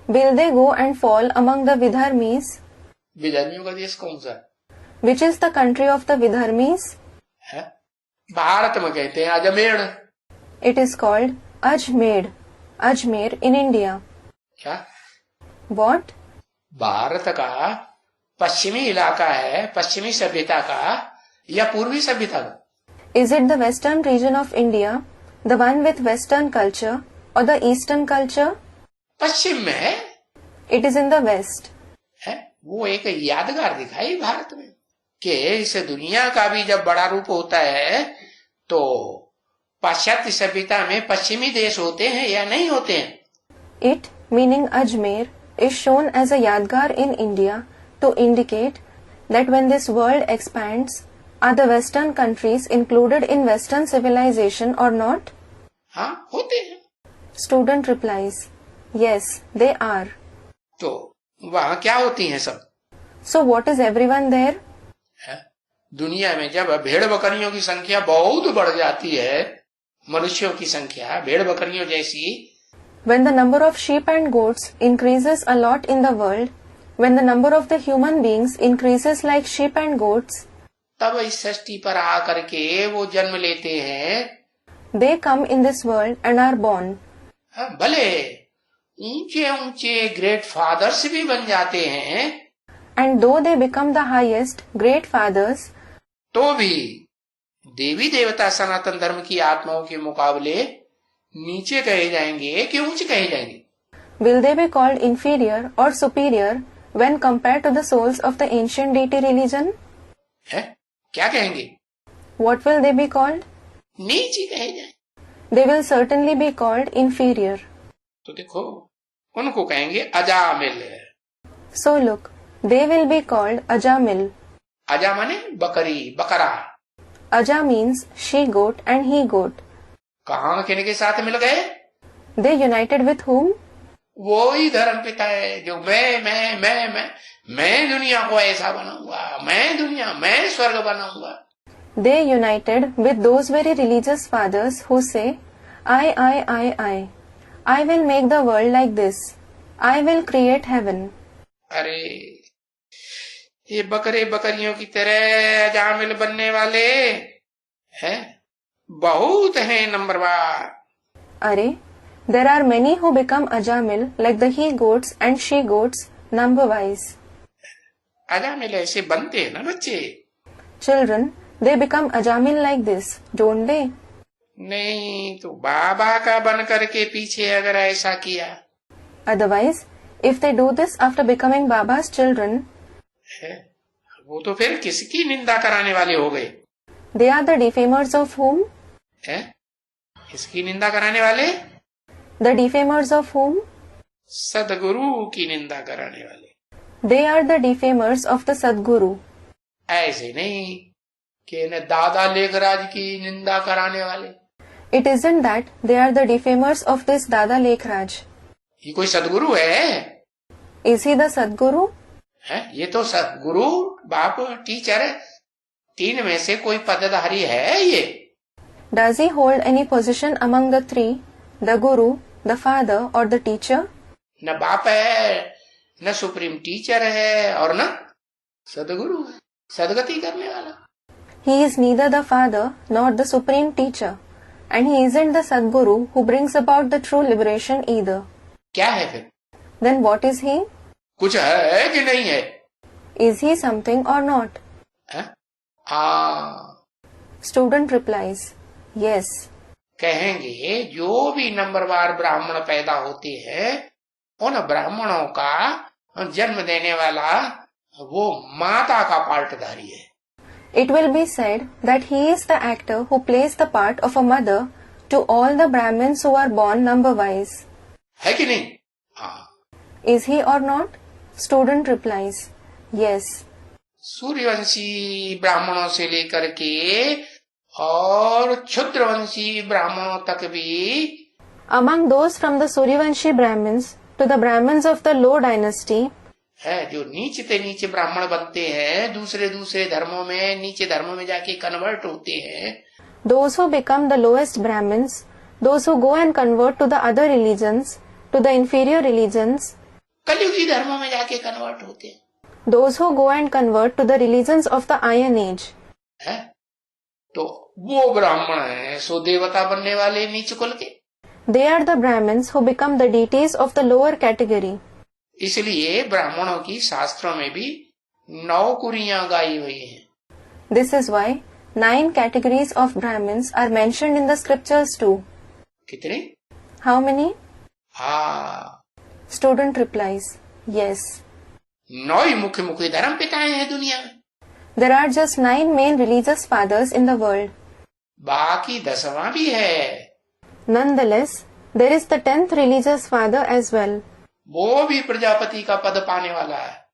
Will they go and fall among the Vidharmis? विधर्मियों का देश कौन सा? Which is the country of the Vidharmis? है भारत में कहते हैं Ajmer. It is called Ajmer, Ajmer in India. क्या? What? भारत का पश्चिमी इलाका है, पश्चिमी सभ्यता का या पूर्वी सभ्यता का? Is it the western region of India, the one with western culture, or the eastern culture? पश्चिम में है, It is in the west. है वो एक यादगार दिखाई भारत में कि इस दुनिया का भी जब बड़ा रूप होता है तो पाश्चात्य सभ्यता में पश्चिमी देश होते हैं या नहीं होते हैं? It, meaning Ajmer, is shown as a Yadgar in India to indicate that when this world expands, are the western countries included in western civilization or not? हाँ होते हैं। Student replies, yes, they are. तो वहाँ क्या होती हैं सब? So what is everyone there? है? दुनिया में जब भेड़ बकरियों की संख्या बहुत बढ़ जाती है, मनुष्यों की संख्या भेड़ बकरियों जैसी, When the number of sheep and goats increases a lot in the world, when the number of the human beings increases like sheep and goats, तब इस सृष्टि पर आकर के वो जन्म लेते हैं। they come in this world and are born. भले ऊंचे ऊंचे ग्रेट फादर्स भी बन जाते हैं, And though they become the highest, great fathers, तो भी देवी देवता सनातन धर्म की आत्माओं के मुकाबले नीचे कहे जाएंगे कि ऊंचे कहे जाएंगे? will they be called inferior or superior when compared to the souls of the ancient deity religion? है क्या कहेंगे? What will they be called? नीचे कहे जाएंगे। they will certainly be called inferior. तो देखो उनको कहेंगे Ajamil. So look, they will be called ajamil. अजा माने बकरी, बकरा। Aja means she goat and he goat. कहाँ किन के साथ मिल गए? They united with whom? वो ही धर्म पिता है जो मैं दुनिया को ऐसा बनाऊंगा, मैं स्वर्ग बनाऊंगा। They united with those very religious fathers who say, I will make the world like this. I will create heaven. अरे ये बकरे बकरियों की तरह अजामिल बनने वाले हैं बहुत हैं नंबरवार। Are, there are many who become ajamil like the he goats and she goats number wise. Ajamil ऐसे बनते हैं ना बच्चे। Children, they become ajamil like this, don't they? नहीं तो बाबा का बन करके पीछे अगर ऐसा किया। Otherwise, if they do this after becoming Baba's children, वो तो फिर किसकी निंदा कराने वाले हो गए? they are the defamers of whom? किसकी निंदा कराने वाले? The defamers of whom? सदगुरु की निंदा कराने वाले। They are the defamers of the Sadguru. ऐसे नहीं कि न दादा लेखराज की निंदा कराने वाले। It isn't that they are the defamers of this Dada Lekhraj. ये कोई सदगुरु है? Is he the Sadguru? ये तो सदगुरु बाप टीचर तीन में से कोई पदधारी है ये? Does he hold any position among the three, the Guru, the Father or the Teacher? न बाप है, न सुप्रीम टीचर है और न सदगुरु है, सदगति करने वाला। He is neither the Father nor the Supreme Teacher, and he isn't the Sadguru who brings about the true liberation either. क्या है फिर? Then what is he? कुछ है कि नहीं है? Is he something or not? Student replies, yes. कहेंगे जो भी नंबरवार ब्राह्मण पैदा होते हैं उन ब्राह्मणों का जन्म देने वाला वो माता का पार्टधारी है। It will be said that he is the actor who plays the part of a mother to all the Brahmins who are born number-wise. है कि नहीं? Is he or not? Student replies, yes. Suryavanshi ब्राह्मणों से लेकर के और क्षुद्रवंशी ब्राह्मणों तक भी Among those from the Suryavanshi Brahmins to the Brahmins of the low dynasty, है जो नीचे नीचे ब्राह्मण बनते हैं, दूसरे धर्मों में नीचे धर्मों में जाके कन्वर्ट होते हैं। those who become the lowest Brahmins, those who go and convert to the other religions, to the inferior religions, कलयुगी धर्मों में जाके कन्वर्ट होते हैं। those who go and convert to the religions of the Iron Age. है तो वो ब्राह्मण है सो देवता बनने वाले नीच कुल के। They are the Brahmins who become the deities of the lower category. इसलिए ब्राह्मणों की शास्त्रों में भी 9 कुरियां गाई हुई हैं। This is why 9 categories of Brahmins are mentioned in the scriptures too. कितने? How many? Student replies, yes. 9 ही मुख्य धर्म पिताएं हैं दुनिया में। There are just 9 main religious fathers in the world. बाकी 10वां भी है। Nonetheless, there is the 10th religious father as well. वो भी प्रजापति का पद पाने वाला है।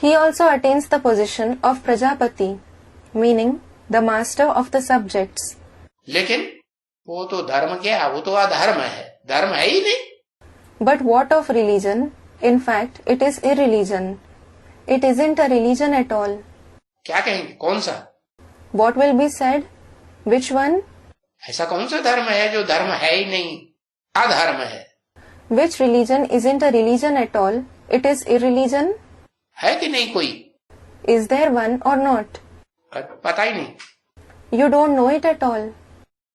He also attains the position of Prajapati, meaning the master of the subjects. लेकिन वो तो धर्म क्या? वो तो अधर्म है, धर्म है ही नहीं। But what of religion? In fact, it is irreligion. It isn't a religion at all. क्या कहेंगे? कौन सा? What will be said? Which one? ऐसा कौन सा धर्म है जो धर्म है ही नहीं, अधर्म है? Which religion isn't a religion at all? It is irreligion? है कि नहीं कोई? Is there one or not? पता ही नहीं। You don't know it at all.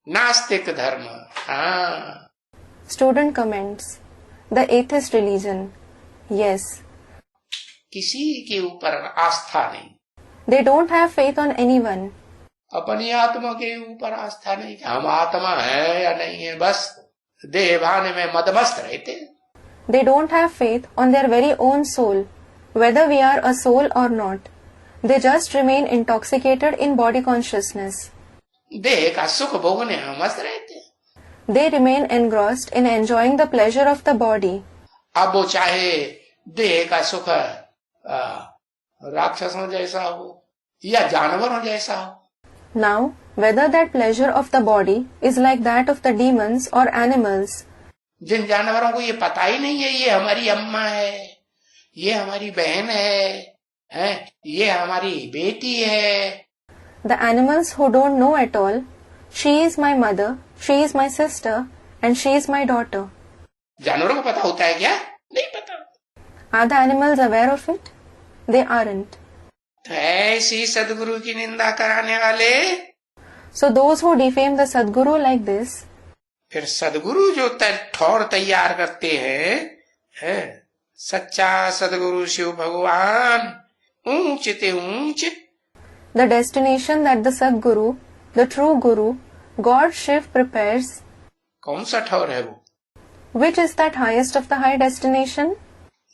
नास्तिक धर्म। हाँ। Student comments. The atheist religion. Yes. किसी के ऊपर आस्था नहीं। They don't have faith on anyone. अपनी आत्मा के ऊपर आस्था नहीं, हम आत्मा है या नहीं है, बस देहभान में मदमस्त रहते। They don't have faith on their very own soul, whether we are a soul or not. They just remain intoxicated in body consciousness. देह का सुख भोगने में मस्त रहते। they remain engrossed in enjoying the pleasure of the body. अब वो चाहे देह का सुख राक्षसों जैसा हो या जानवरों जैसा हो. Now, whether that pleasure of the body is like that of the demons or animals, जिन जानवरों को ये पता ही नहीं है ये हमारी अम्मा है, ये हमारी बहन है, ये हमारी बेटी है. the animals who don't know at all, she is my mother, she is my sister, and she is my daughter. जानवरों को पता होता है क्या? नहीं पता. Are the animals aware of it? They aren't. तो ऐसी सदगुरु की निंदा कराने वाले, So those who defame the Sadguru like this, फिर सदगुरु जो ठौर तैयार करते हैं, सच्चा सदगुरु शिव भगवान ऊंच ते ऊंच, the destination that the Sadguru, the true Guru, God Shiv prepares, कौन सा ठौर है वो? which is that highest of the high destination?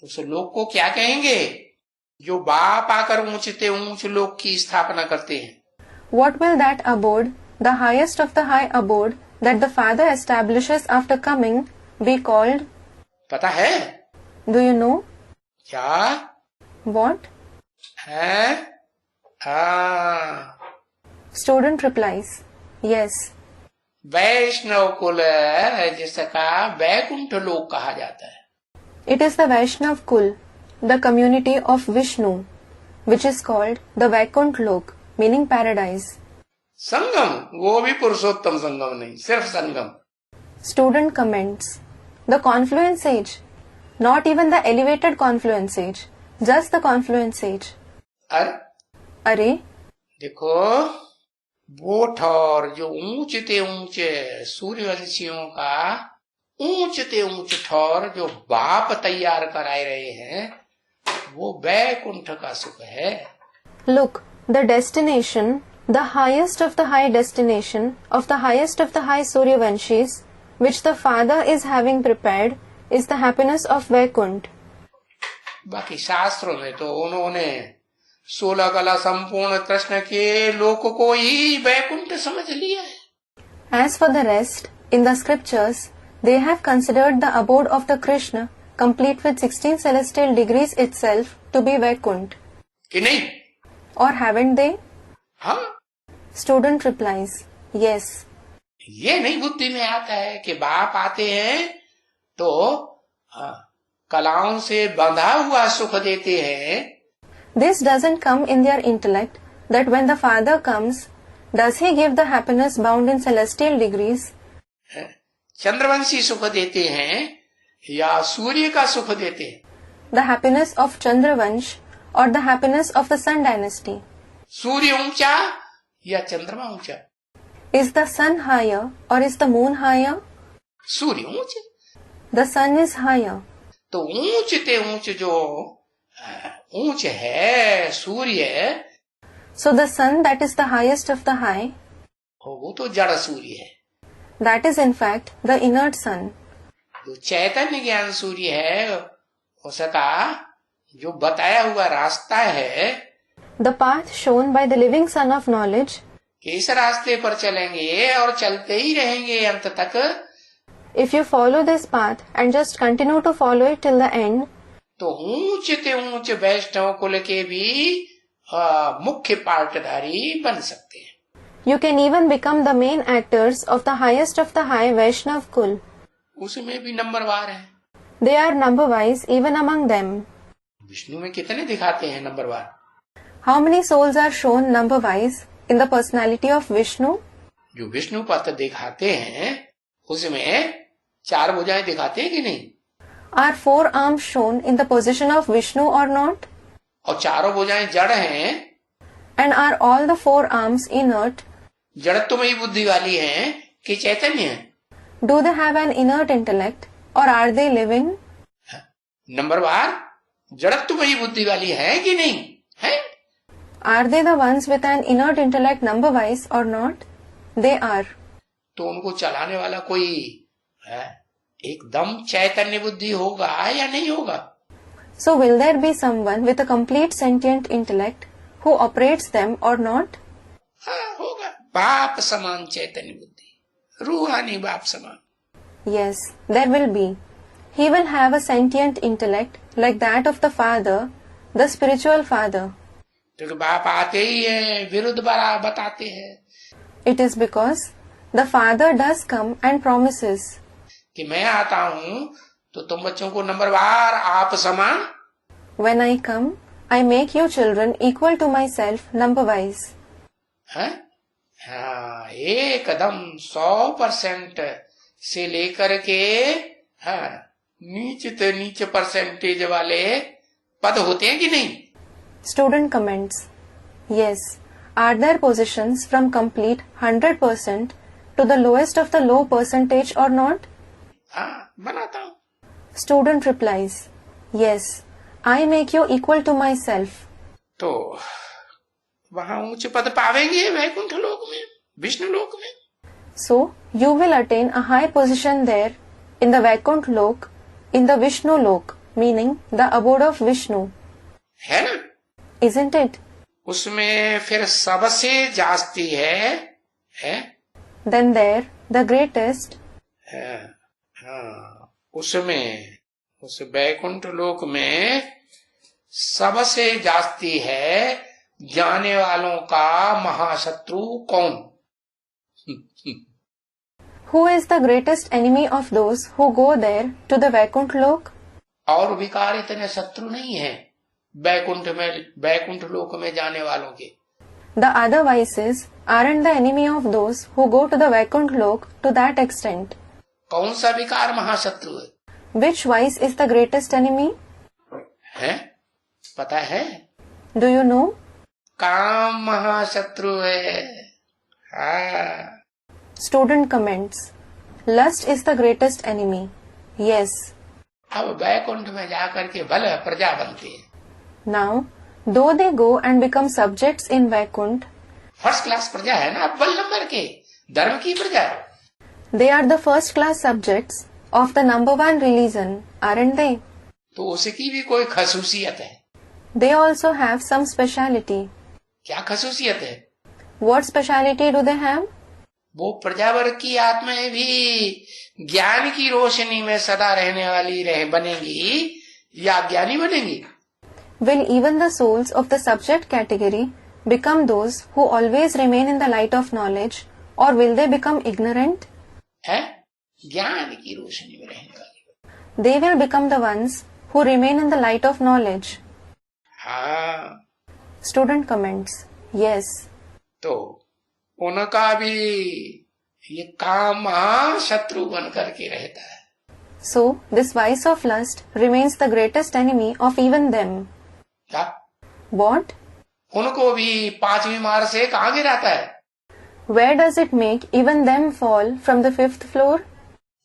उस लोक को क्या कहेंगे जो बाप आकर ऊंचते ऊंच लोक की स्थापना करते हैं? What will that abode, the highest of the high abode, that the Father establishes after coming, be called? पता है Do you know? क्या What? है? Student replies, yes. वैष्णव कुल है जिसका वैकुंठ लोक कहा जाता है. It is the Vaishnav Kul, the community of Vishnu, which is called the Vaikunt Lok, meaning paradise. संगम, वो भी पुरुषोत्तम संगम नहीं, सिर्फ संगम. Student comments, the confluence age, not even the elevated confluence age, just the confluence age. अरे Are, देखो वो ठौर जो ऊंचते ऊंचे सूर्यवंशियों का ऊंचते ऊंच ठौर जो बाप तैयार कराए रहे हैं, वो वैकुंठ का सुख है. look, the destination, the highest of the high destination of the highest of the high Suryavanshis, which the Father is having prepared, is the happiness of Vaikunt. बाकी शास्त्रों में तो उन्होंने 16 कला संपूर्ण कृष्ण के लोक को ही वैकुंठ समझ लिया है. As for the rest, in the scriptures, they have considered the abode of the Krishna, complete with 16 celestial degrees itself, to be Vaikunt. कि नहीं? Or haven't they? हाँ. Student replies, yes. ये नहीं बुद्धि में आता है कि बाप आते हैं तो कलाओं से बंधा हुआ सुख देते हैं. This doesn't come in their intellect, that when the Father comes, does he give the happiness bound in celestial degrees? Chandravanshi सुख देते हैं या सूर्य का सुख देते हैं? The happiness of Chandravansh or the happiness of the Sun dynasty? सूर्य ऊंचा या चंद्रमा ऊंचा? Is the sun higher or is the moon higher? सूर्य ऊंचे. The sun is higher. तो ऊंचते ऊंच जो ऊंच है सूर्य, So the sun that is the highest of the high, वो तो जड़ सूर्य है. that is in fact the inert sun. जो चैतन्य ज्ञान सूर्य है उसका जो बताया हुआ रास्ता है, The path shown by the living sun of knowledge, कि इस रास्ते पर चलेंगे और चलते ही रहेंगे अंत तक, if you follow this path and just continue to follow it till the end, तो ऊंचते ऊंच वैष्णव कुल के भी मुख्य पार्टधारी बन सकते हैं. you can even become the main actors of the highest of the high Vaishnav Kul. उसमें भी नंबरवार है. They are number wise even among them. Vishnu में कितने दिखाते हैं नंबरवार? How many souls are shown number wise in the personality of Vishnu? जो विष्णु पद दिखाते हैं उसमें 4 भुजाएं दिखाते हैं कि नहीं? Are 4 arms shown in the position of Vishnu or not? और चारों भुजाएं जड़ हैं. And are all the 4 arms inert? जड़त्वमयी बुद्धि वाली हैं कि चैतन्य है? Do they have an inert intellect or are they living? नंबरवार जड़त्वमयी बुद्धि वाली है कि नहीं है? Are they the ones with an inert intellect number wise or not? They are. तो उनको चलाने वाला कोई एकदम चैतन्य बुद्धि होगा या नहीं होगा? So will there be someone with a complete sentient intellect who operates them or not? हाँ होगा. बाप समान चैतन्य बुद्धि, रूहानी बाप समान. Yes, there will be. He will have a sentient intellect like that of the father, the spiritual father. क्योंकि बाप आते ही है, विरुद्ध बड़ा बताते हैं It is because the father does come and promises. कि मैं आता हूँ तो तुम बच्चों को नंबरवार आप समान, When I come, I make you children equal to myself number-wise. है हाँ, एकदम 100% से लेकर के हाँ नीचे से नीचे परसेंटेज वाले पद होते हैं कि नहीं? Student comments. Yes. Are there positions from complete 100% to the lowest of the low percentage or not? हाँ, बनाता हूँ. Student replies. Yes. I make you equal to myself. तो वहां उच्च पद पावेंगे वैकुंठ लोक में, विष्णु लोक में. So, you will attain a high position there in the Vaikunt Lok, in the Vishnu Lok, meaning the abode of Vishnu. है ना? Isn't it? उसमें फिर सबसे जास्ती है? Then there, the greatest, हाँ, उसमें उस वैकुंठ लोक में सबसे जास्ती है जाने वालों का महाशत्रु कौन? who is the greatest enemy of those who go there to the Vaikunt Lok? और विकार इतने शत्रु नहीं है वैकुंठ लोक में जाने वालों के. The other vices aren't the enemy of those who go to the Vaikunt Lok to that extent. कौन सा विकार महाशत्रु है? Which vice is the greatest enemy? है? पता है? Do you know? काम महाशत्रु है. हाँ. Student comments. Lust is the greatest enemy. Yes. अब वैकुंठ में जाकर के भले प्रजा बनते हैं. Now, though they go and become subjects in Vaikunt, first class प्रजा है ना, अव्वल नंबर के धर्म की प्रजा. they are the first class subjects of the number one religion, aren't they? तो उसकी भी कोई खसूसियत है. They also have some speciality. क्या खसूसियत है? What speciality do they have? वो प्रजावर्ग की आत्माएं भी ज्ञान की रोशनी में सदा रहने वाली बनेंगी या ज्ञानी बनेंगी? Will even the souls of the subject category become those who always remain in the light of knowledge, or will they become ignorant? है? ज्ञान की रोशनी में रहने वाली. They will become the ones who remain in the light of knowledge. हाँ. Student comments. Yes. तो उनका भी ये काम महाशत्रु बन करके रहता है. So, this vice of lust remains the greatest enemy of even them. क्या? What? उनको भी पांचवी मार से कहाँ गिराता है? Where does it make even them fall from the 5th floor?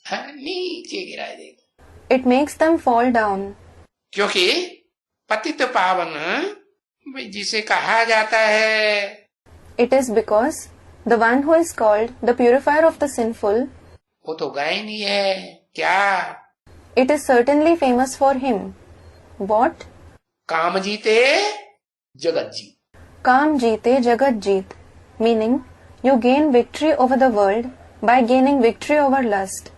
हाँ, नीचे गिरा देगा. It makes them fall down. क्योंकि पतित पावन जिसे कहा जाता है, It is because the one who is called the purifier of the sinful, वो तो गए नहीं है. क्या? it is certainly famous for him. What? काम जीते जगत जीत. Kam jeete jagat jeet, meaning you gain victory over the world by gaining victory over lust.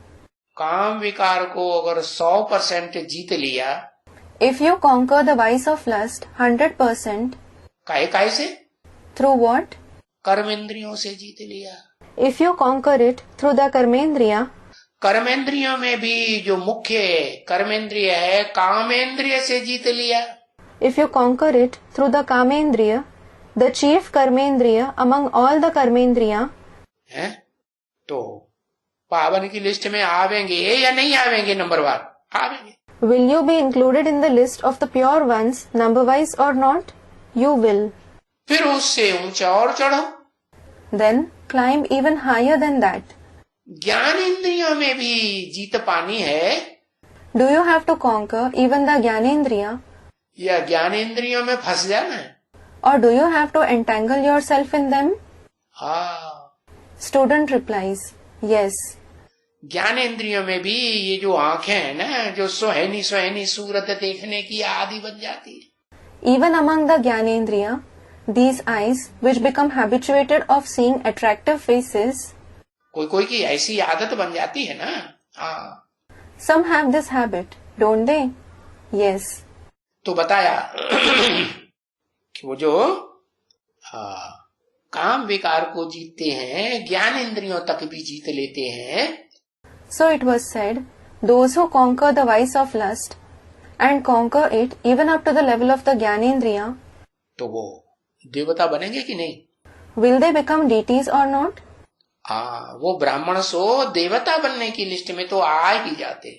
काम विकार को अगर 100% जीत लिया, If you conquer the vice of lust 100%, काहे से? through what? कर्मेंद्रियों से जीत लिया. If you conquer it through the karmendriya, कर्मेंद्रियों में भी जो मुख्य कर्मेंद्रिय है कामेंद्रिय से जीत लिया. if you conquer it through the kamendriya, the chief karmendriya among all the karmendriya, है? तो पावन की लिस्ट में आवेंगे या नहीं आवेंगे? नंबरवार आवेंगे. will you be included in the list of the pure ones number-wise or not? You will. फिर उससे ऊंचा और चढ़ो. Then climb even higher than that. ज्ञान इंद्रियों में भी जीत पानी है Do you have to conquer even the Gyanendriya, या ज्ञान इंद्रियों में फंस जाना है? or do you have to entangle yourself in them? हाँ. Student replies, yes. ज्ञान इंद्रियों में भी ये जो आंखें हैं ना, जो सुहानी सुहानी सूरत देखने की आदि बन जाती है. Even among the Gyanendriya, these eyes which become habituated of seeing attractive faces, कोई कोई की ऐसी आदत बन जाती है ना, हाँ, Some have this habit, don't they? Yes. तो बताया कि वो जो काम विकार को जीतते हैं, ज्ञान इंद्रियों तक भी जीत लेते हैं। So it was said, those who conquer the vice of lust and conquer it even up to the level of the Gyanendriya, तो वो देवता बनेंगे कि नहीं? will they become deities or not? वो ब्राह्मण सो देवता बनने की लिस्ट में तो आ ही जाते।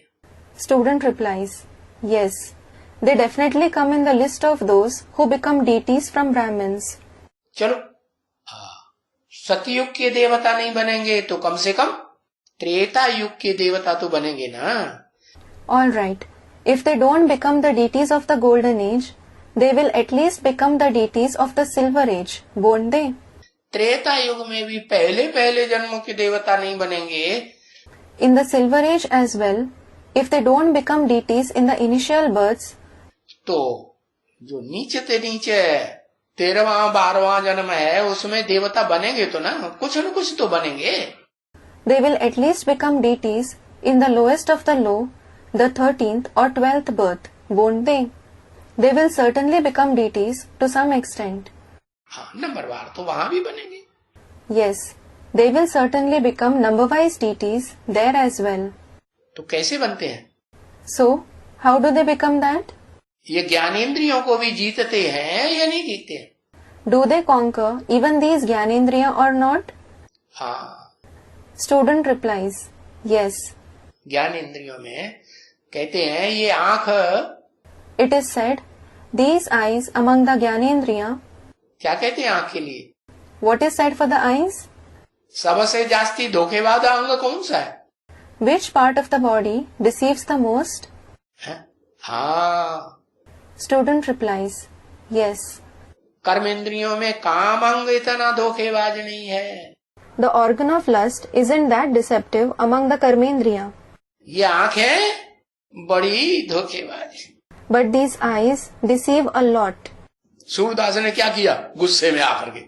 Student replies, yes, they definitely come in the list of those who become deities from Brahmins. चलो, सतयुग के देवता नहीं बनेंगे तो कम से कम त्रेता युग के देवता तो बनेंगे ना। All right, if they don't become the deities of the golden age, they will at least become the deities of the silver age, won't they? Treta युग में भी पहले पहले जन्मों के देवता नहीं बनेंगे। In the silver age as well, if they don't become deities in the initial births, तो जो नीचे से नीचे 13वां 12वां जन्म है उसमें देवता बनेंगे तो ना, कुछ न कुछ तो बनेंगे। they will at least become deities in the lowest of the low, the 13th or 12th birth, won't they? They will certainly become deities to some extent. हाँ, नंबरवार तो वहां भी बनेंगे। Yes, they will certainly become number-wise deities there as well. तो कैसे बनते हैं? So, how do they become that? ये ज्ञानेंद्रियों को भी जीतते हैं या नहीं जीतते? Do they conquer even these Gyanendriya or not? हाँ, Student replies, yes. ज्ञानेंद्रियों में कहते हैं ये आंख, It is said, these eyes among the Gyanendriya. क्या कहते हैं आंख के लिए? What is said for the eyes? सबसे जास्ती धोखेबाज अंग कौन सा है? Which part of the body deceives the most? है? हाँ, Student replies, yes. कर्मेंद्रियों में काम अंग इतना धोखेबाज नहीं है। The organ of lust isn't that deceptive among the Karmendriya. ये आंख है बड़ी धोखेबाज। But these eyes deceive a lot. Surdas ने क्या किया गुस्से में आकर के?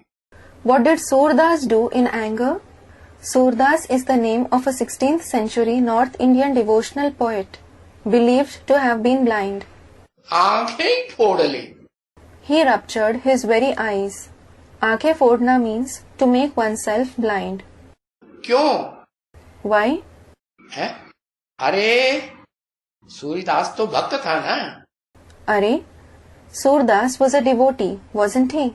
What did Surdas do in anger? Surdas is the name of a 16th century North Indian devotional poet, believed to have been blind. आंखें फोड़ ली। He ruptured his very eyes. Aankhein fodna means to make oneself blind. क्यों? Why? है? अरे सूरदास तो भक्त था ना। अरे, Surdas was a devotee, wasn't he?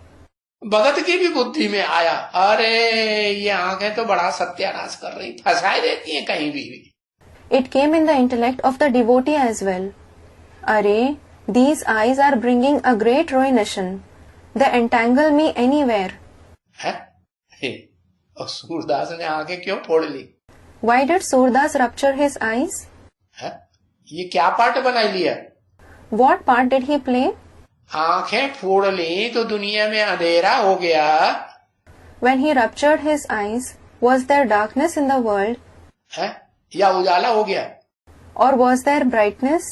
भगत की भी बुद्धि में आया, अरे ये आंखें तो बड़ा सत्यानाश कर रही, फंसाए देती हैं कहीं भी। It came in the intellect of the devotee as well. अरे, these eyes are bringing a great ruination. They entangle me anywhere. है? और सूरदास ने आंखें क्यों फोड़ ली? Why did Surdas rupture his eyes? है? ये क्या पार्ट बना लिया? What part did he play? आंखें फोड़ ली तो दुनिया में अंधेरा हो गया। When he ruptured his eyes, was there darkness in the world? है? या उजाला हो गया? Or was there brightness?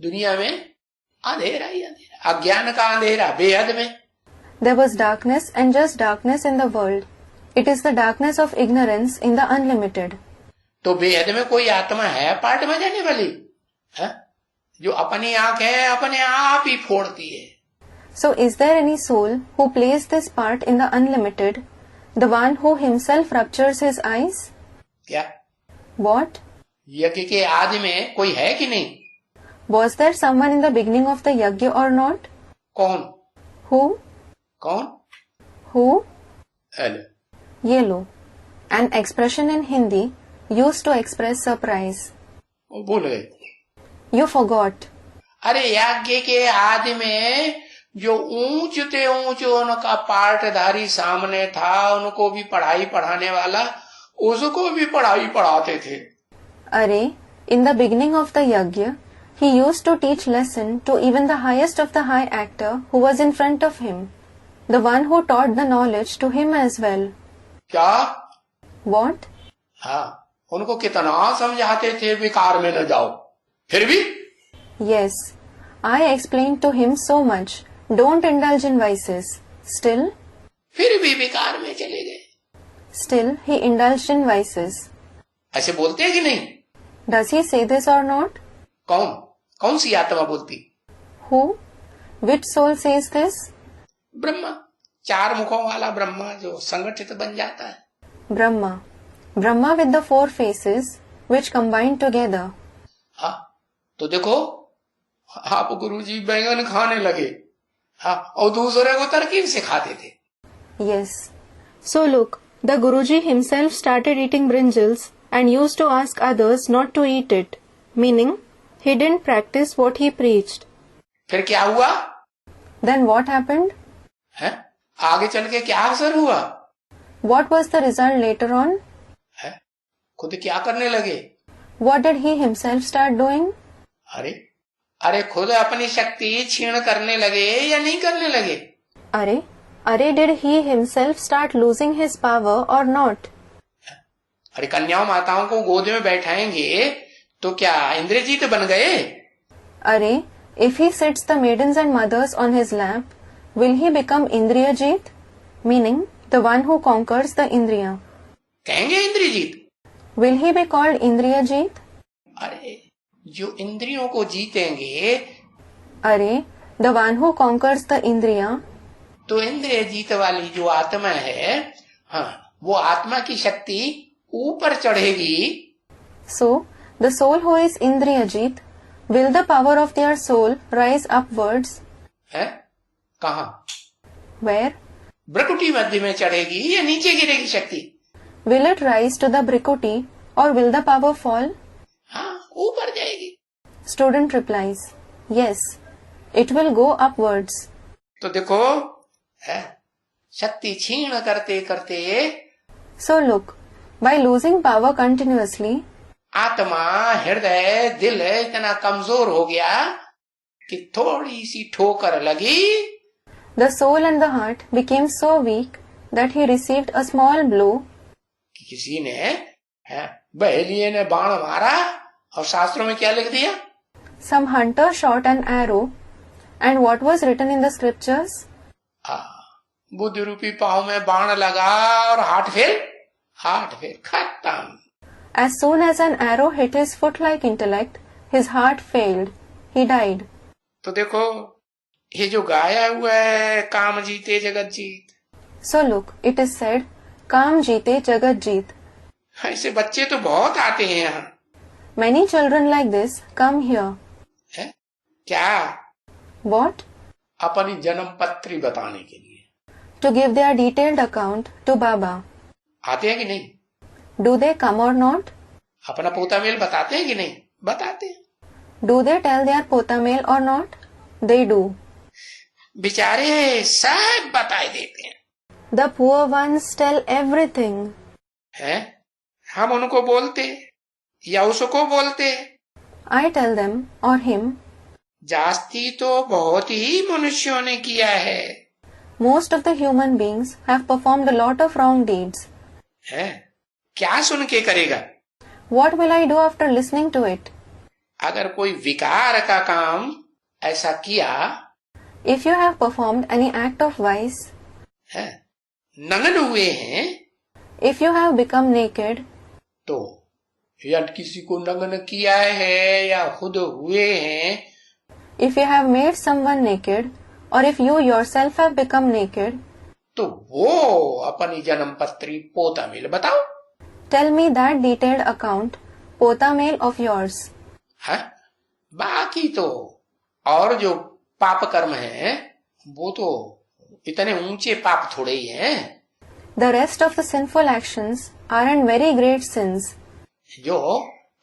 दुनिया में अंधेरा ही अंधेरा, अज्ञान का अंधेरा बेहद में। There was darkness and just darkness in the world. It is the darkness of ignorance in the unlimited. तो बेहद में कोई आत्मा है पार्ट में जाने वाली? है? जो अपनी आंख है अपने आप ही फोड़ती है। So is there any soul who plays this part in the unlimited, the one who himself ruptures his eyes? क्या? What? यज्ञ के आदि में कोई है कि नहीं? Was there someone in the beginning of the yajna or not? कौन? Who? कौन? Who? हेलो, ये लो. An expression in Hindi used to express surprise. भूल गए। You forgot. अरे यज्ञ के आदि में जो ऊंच थे ऊंच उनका पाठधारी सामने था, उनको भी पढ़ाई पढ़ाने वाला, उसको भी पढ़ाई पढ़ाते थे। अरे, in the beginning of the yajna, he used to teach lesson to even the highest of the high actor who was in front of him, the one who taught the knowledge to him as well. क्या? What? हाँ, उनको कितना समझाते थे विकार में न जाओ, फिर भी? Yes, I explained to him so much. Don't indulge in vices. Still? फिर भी विकार में चले गए। Still, he indulged in vices. ऐसे बोलते हैं कि नहीं? Does he say this or not? कौन कौन सी आत्मा बोलती? Who? Which soul says this? Brahma, 4 मुखों वाला ब्रह्मा जो संगठित बन जाता है. Brahma. Brahma with the 4 faces which combine together. हाँ, तो देखो आप गुरुजी बैंगन खाने लगे, हाँ, और दूसरे को तरकीब सिखाते थे. Yes. So look, the Guruji himself started eating brinjals and used to ask others not to eat it, meaning he didn't practice what he preached. फिर क्या हुआ? Then what happened? है? आगे चल के क्या असर हुआ? What was the result later on? है? खुद क्या करने लगे? What did he himself start doing? अरे अरे खुद अपनी शक्ति क्षीण करने लगे या नहीं करने लगे? अरे did he himself start losing his power or not? अरे कन्याओं माताओं को गोद में बैठाएंगे तो क्या इंद्रजीत बन गए? अरे if he sits the maidens and mothers on his lap, will he become Indriyajit? Meaning the one who conquers the Indriya. कहेंगे Indrajit? Will he be called Indriyajit? अरे जो इंद्रियों को जीतेंगे, अरे the one who conquers the Indriya, तो इंद्रिय जीत वाली जो आत्मा है, हाँ, वो आत्मा की शक्ति ऊपर चढ़ेगी. So the soul who is Indriyajit, will the power of their soul rise upwards? है? कहाँ? Where? भ्रकुटी मध्य में चढ़ेगी या नीचे गिरेगी शक्ति? Will it rise to the Brikuti or will the power fall? हाँ, ऊपर जाएगी. Student replies, yes, it will go upwards. तो देखो, है, शक्ति क्षीण करते करते So look, by losing power continuously, आत्मा, हृदय, दिल इतना कमजोर हो गया कि थोड़ी सी ठोकर लगी, the soul and the heart became so weak that he received a small blow. कि किसी ने, है, बहेलिये ने बाण मारा और शास्त्रों में क्या लिख दिया? Some hunter shot an arrow, and what was written in the scriptures? बुद्धि रूपी पांव में बाण लगा और हाथ फिर खत्म. As soon as an arrow hit his foot-like intellect, his heart failed. He died. तो देखो, ये जो गाया हुआ है, काम जीते जगत जीत. So look, it is said, काम जीते जगत जीत. ऐसे बच्चे तो बहुत आते हैं यहाँ. Many children like this come here. है? क्या? What? अपनी जन्म पत्री बताने के लिए. To give their detailed account to Baba. आते हैं कि नहीं? Do they come or not? अपना पोता मेल बताते हैं कि नहीं? बताते हैं. Do they tell their pota mail or not? They do. बेचारे सब बताए देते हैं. The poor ones tell everything. है? हम उनको बोलते या उसको बोलते? I tell them or him. जास्ती तो बहुत ही मनुष्यों ने किया है. Most of the human beings have performed a lot of wrong deeds. है? क्या सुन के करेगा? What will I do after listening to it? अगर कोई विकार का काम ऐसा किया, If you have performed any act of vice, है, नग्न हुए हैं, if you have become naked, तो या किसी को नग्न किया है या खुद हुए हैं, if you have made someone naked, or if you yourself have become naked, तो वो अपनी जन्म पत्री पोता मेल बताओ. tell me that detailed account, pota mail of yours. है? बाकी तो और जो पाप कर्म है, वो तो इतने ऊंचे पाप थोड़े ही हैं. The rest of the sinful actions aren't very great sins. जो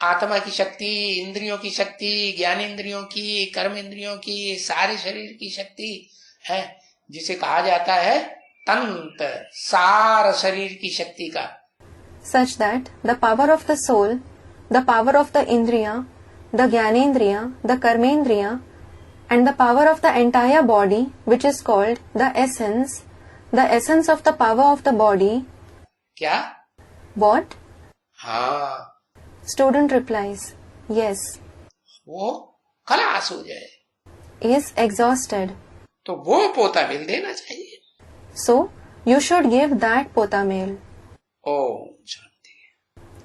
आत्मा की शक्ति, इंद्रियों की शक्ति, ज्ञान इंद्रियों की, कर्म इंद्रियों की, सारे शरीर की शक्ति है, जिसे कहा जाता है तंत्र, सार शरीर की शक्ति का. Such that the power of the soul, the power of the indriya, the jnanendriya, the karmendriya, and the power of the entire body, which is called the essence of the power of the body. क्या? What? हाँ. Student replies, yes. वो खलास हो जाए. Is exhausted. तो वो पोता मिल देना चाहिए. So, you should give that pota mail. Om Shanti.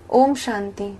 Om Shanti.